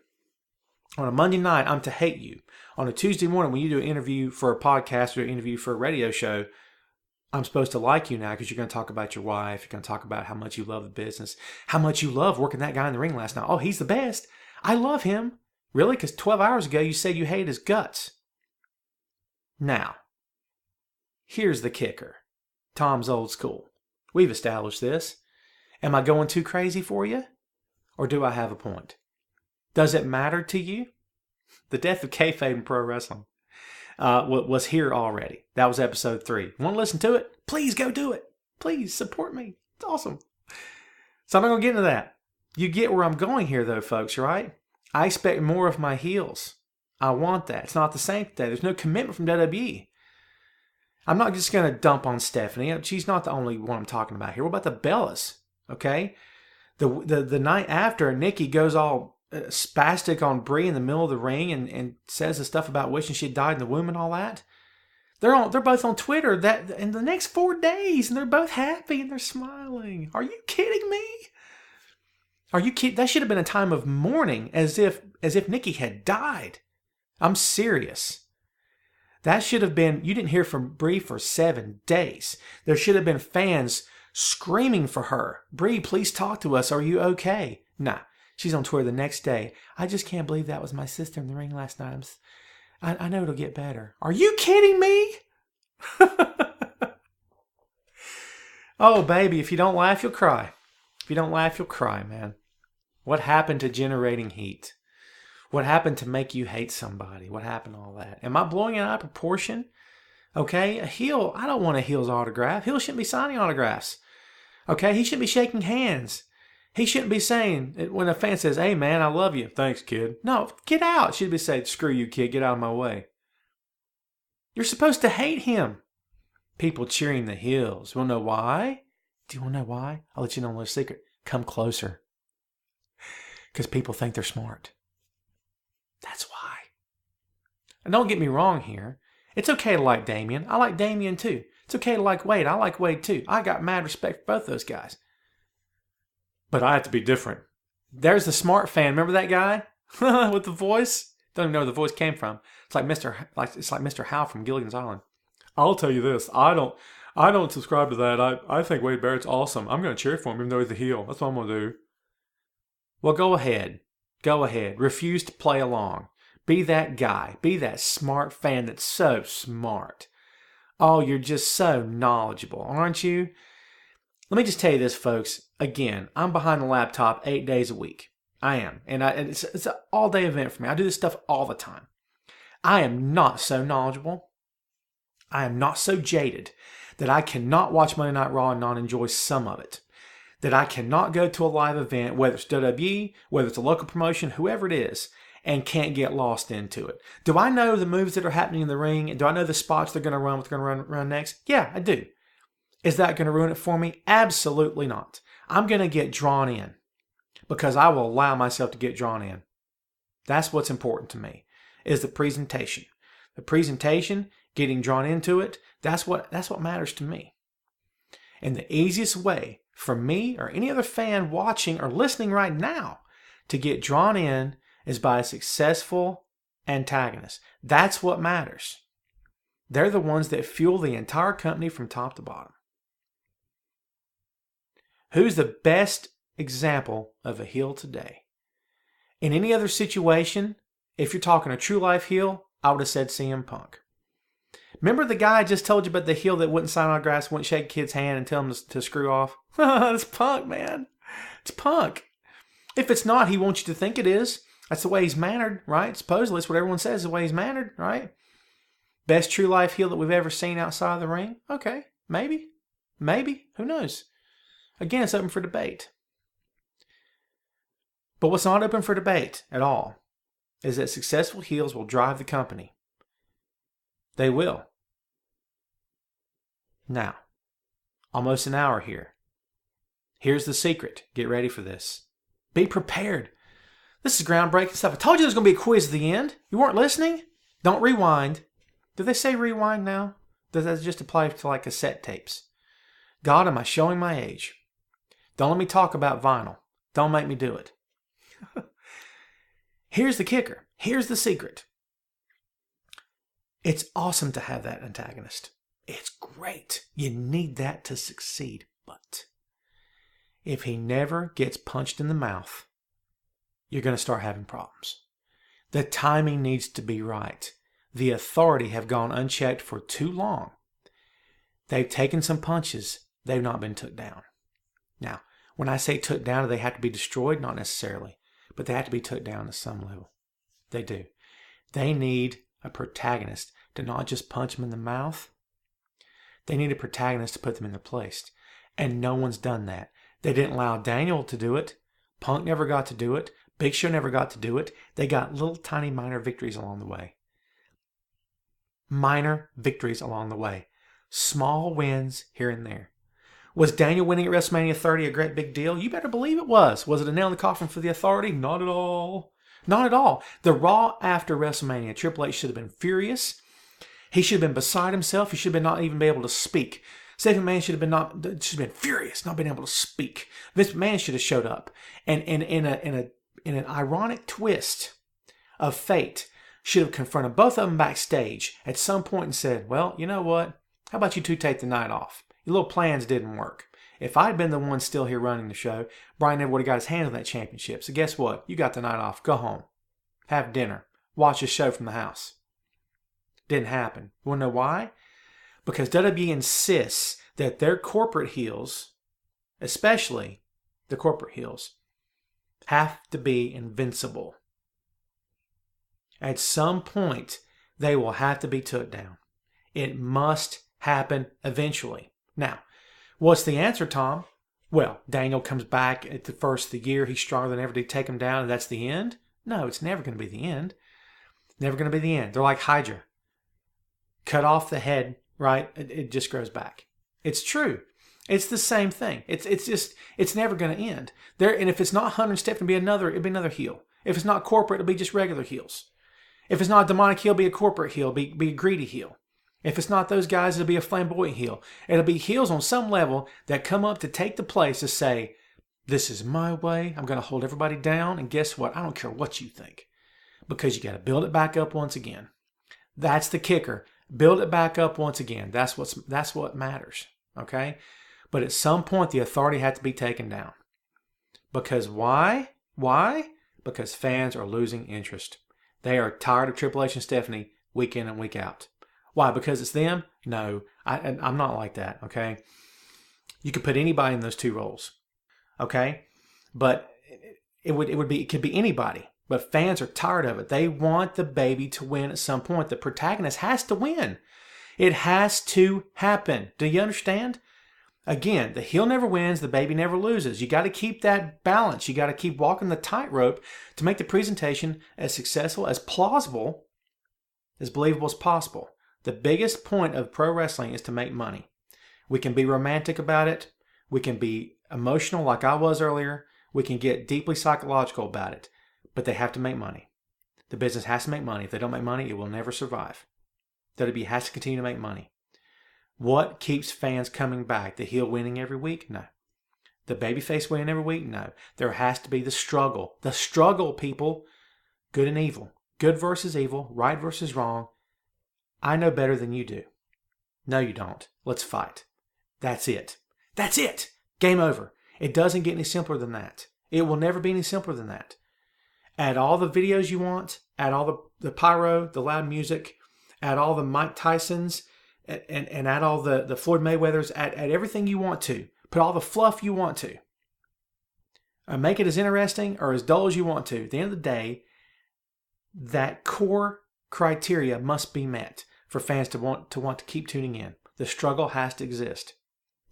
On a Monday night, I'm to hate you. On a Tuesday morning, when you do an interview for a podcast or an interview for a radio show, I'm supposed to like you now because you're going to talk about your wife. You're going to talk about how much you love the business, how much you love working that guy in the ring last night. Oh, he's the best. I love him. Really? Because 12 hours ago, you said you hated his guts. Now, here's the kicker. Tom's old school. We've established this. Am I going too crazy for you? Or do I have a point? Does it matter to you? The death of kayfabe in pro wrestling was here already. That was episode 3. Want to listen to it? Please go do it. Please support me. It's awesome. So I'm not going to get into that. You get where I'm going here, though, folks, right? I expect more of my heels. I want that. It's not the same today. There's no commitment from WWE. I'm not just going to dump on Stephanie. She's not the only one I'm talking about here. What about the Bellas? Okay? The night after, Nikki goes all spastic on Brie in the middle of the ring and says the stuff about wishing she had died in the womb and all that. They're both on Twitter that in the next 4 days, and they're both happy and they're smiling. Are you kidding me? Are you kidding? That should have been a time of mourning, as if Nikki had died. I'm serious. That should have been. You didn't hear from Brie for 7 days. There should have been fans screaming for her. Brie, please talk to us. Are you okay? Nah. She's on Twitter the next day. I just can't believe that was my sister in the ring last night. I know it'll get better. Are you kidding me? Oh, baby, if you don't laugh, you'll cry. If you don't laugh, you'll cry, man. What happened to generating heat? What happened to make you hate somebody? What happened to all that? Am I blowing it out of proportion? Okay, a heel, I don't want a heel's autograph. Heel shouldn't be signing autographs. Okay, he shouldn't be shaking hands. He shouldn't be saying, when a fan says, hey man, I love you. Thanks, kid. No, get out. It should be saying, screw you, kid, get out of my way. You're supposed to hate him. People cheering the heels. You want to know why? Do you want to know why? I'll let you know a little secret. Come closer. Because people think they're smart. That's why. And don't get me wrong here. It's okay to like Damien. I like Damien too. It's okay to like Wade. I like Wade too. I got mad respect for both those guys. But I have to be different. There's the smart fan. Remember that guy with the voice? Don't even know where the voice came from. It's like Mr. Howe from Gilligan's Island. I'll tell you this. I don't subscribe to that. I think Wade Barrett's awesome. I'm going to cheer for him even though he's a heel. That's what I'm going to do. Well, go ahead. Go ahead. Refuse to play along. Be that guy. Be that smart fan that's so smart. Oh, you're just so knowledgeable, aren't you? Let me just tell you this, folks. Again, I'm behind the laptop 8 days a week. I am. And it's an all-day event for me. I do this stuff all the time. I am not so knowledgeable. I am not so jaded that I cannot watch Monday Night Raw and not enjoy some of it. That I cannot go to a live event, whether it's WWE, whether it's a local promotion, whoever it is, and can't get lost into it. Do I know the moves that are happening in the ring? Do I know the spots they're going to run, what's going to run next? Yeah, I do. Is that going to ruin it for me? Absolutely not. I'm going to get drawn in because I will allow myself to get drawn in. That's what's important to me, is the presentation. The presentation, getting drawn into it, that's what matters to me. And the easiest way for me or any other fan watching or listening right now to get drawn in is by a successful antagonist. That's what matters. They're the ones that fuel the entire company from top to bottom. Who's the best example of a heel today? In any other situation, if you're talking a true life heel, I would have said CM Punk. Remember the guy I just told you about, the heel that wouldn't sign autographs, wouldn't shake a kid's hand and tell him to screw off? It's Punk, man. It's Punk. If it's not, he wants you to think it is. That's the way he's mannered, right? Supposedly, it's what everyone says, the way he's mannered, right? Best true life heel that we've ever seen outside of the ring? Okay, maybe. Maybe. Who knows? Again, it's open for debate. But what's not open for debate at all is that successful heels will drive the company. They will. Now, almost an hour here. Here's the secret. Get ready for this. Be prepared. This is groundbreaking stuff. I told you there's going to be a quiz at the end. You weren't listening? Don't rewind. Do they say rewind now? Does that just apply to like cassette tapes? God, am I showing my age? Don't let me talk about vinyl. Don't make me do it. Here's the kicker. Here's the secret. It's awesome to have that antagonist. It's great. You need that to succeed. But if he never gets punched in the mouth, you're going to start having problems. The timing needs to be right. The authority have gone unchecked for too long. They've taken some punches. They've not been took down. Now, when I say took down, do they have to be destroyed? Not necessarily. But they have to be took down to some level. They do. They need a protagonist to not just punch them in the mouth. They need a protagonist to put them in their place. And no one's done that. They didn't allow Daniel to do it. Punk never got to do it. Big Show never got to do it. They got little tiny minor victories along the way. Minor victories along the way. Small wins here and there. Was Daniel winning at WrestleMania 30 a great big deal? You better believe it was. Was it a nail in the coffin for the authority? Not at all. Not at all. The Raw after WrestleMania, Triple H should have been furious. He should have been beside himself. He should have not even been able to speak. Stephanie McMahon should have been furious, not been able to speak. Vince McMahon should have showed up. And in an ironic twist of fate, should have confronted both of them backstage at some point and said, well, you know what? How about you two take the night off? Your little plans didn't work. If I'd been the one still here running the show, Brian never would have got his hands on that championship. So guess what? You got the night off. Go home. Have dinner. Watch a show from the house. Didn't happen. You want to know why? Because WWE insists that their corporate heels, especially the corporate heels, have to be invincible. At some point, they will have to be took down. It must happen eventually. Now, what's the answer, Tom? Well, Daniel comes back at the first of the year. He's stronger than ever to take him down, and that's the end? No, it's never going to be the end. Never going to be the end. They're like Hydra. Cut off the head, right? It just grows back. It's true. It's the same thing. It's never going to end. And if it's not Hunter and Steph, it'll be another heel. If it's not corporate, it'll be just regular heels. If it's not a demonic heel, it'll be a corporate heel, be a greedy heel. If it's not those guys, it'll be a flamboyant heel. It'll be heels on some level that come up to take the place to say, this is my way. I'm going to hold everybody down. And guess what? I don't care what you think. Because you got to build it back up once again. That's the kicker. Build it back up once again. That's what matters. Okay? But at some point, the authority had to be taken down. Because why? Why? Because fans are losing interest. They are tired of Triple H and Stephanie week in and week out. Why? Because it's them? No, I'm not like that, okay? You could put anybody in those two roles, okay? But it could be anybody. But fans are tired of it. They want the baby to win at some point. The protagonist has to win. It has to happen. Do you understand? Again, the heel never wins, the baby never loses. You got to keep that balance. You got to keep walking the tightrope to make the presentation as successful, as plausible, as believable as possible. The biggest point of pro wrestling is to make money. We can be romantic about it. We can be emotional like I was earlier. We can get deeply psychological about it. But they have to make money. The business has to make money. If they don't make money, it will never survive. WWE has to continue to make money. What keeps fans coming back? The heel winning every week? No. The babyface winning every week? No. There has to be the struggle. The struggle, people. Good and evil. Good versus evil. Right versus wrong. I know better than you do. No, you don't. Let's fight. That's it. That's it. Game over. It doesn't get any simpler than that. It will never be any simpler than that. Add all the videos you want, add all the pyro, the loud music, add all the Mike Tysons, and add all the Floyd Mayweathers, add everything you want to. Put all the fluff you want to. Make it as interesting or as dull as you want to. At the end of the day, that core criteria must be met for fans to want to keep tuning in. The struggle has to exist.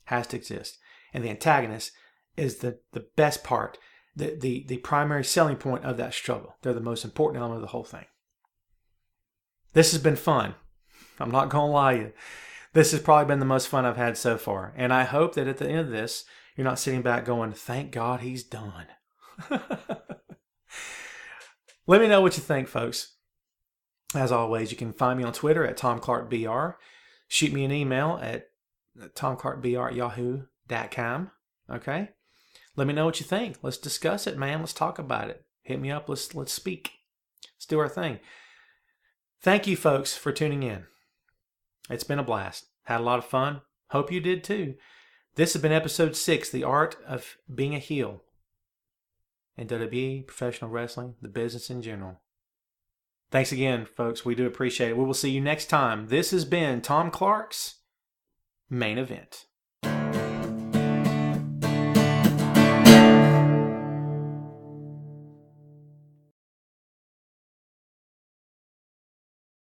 Has to exist. And the antagonist is the best part, the primary selling point of that struggle. They're the most important element of the whole thing. This has been fun. I'm not going to lie to you. This has probably been the most fun I've had so far. And I hope that at the end of this, you're not sitting back going, thank God he's done. Let me know what you think, folks. As always, you can find me on Twitter at TomClarkBR. Shoot me an email at tomclarkbr@yahoo.com. Okay? Let me know what you think. Let's discuss it, man. Let's talk about it. Hit me up. Let's speak. Let's do our thing. Thank you, folks, for tuning in. It's been a blast. Had a lot of fun. Hope you did too. This has been episode 6, The Art of Being a Heel in WWE, professional wrestling, the business in general. Thanks again, folks. We do appreciate it. We will see you next time. This has been Tom Clark's Main Event.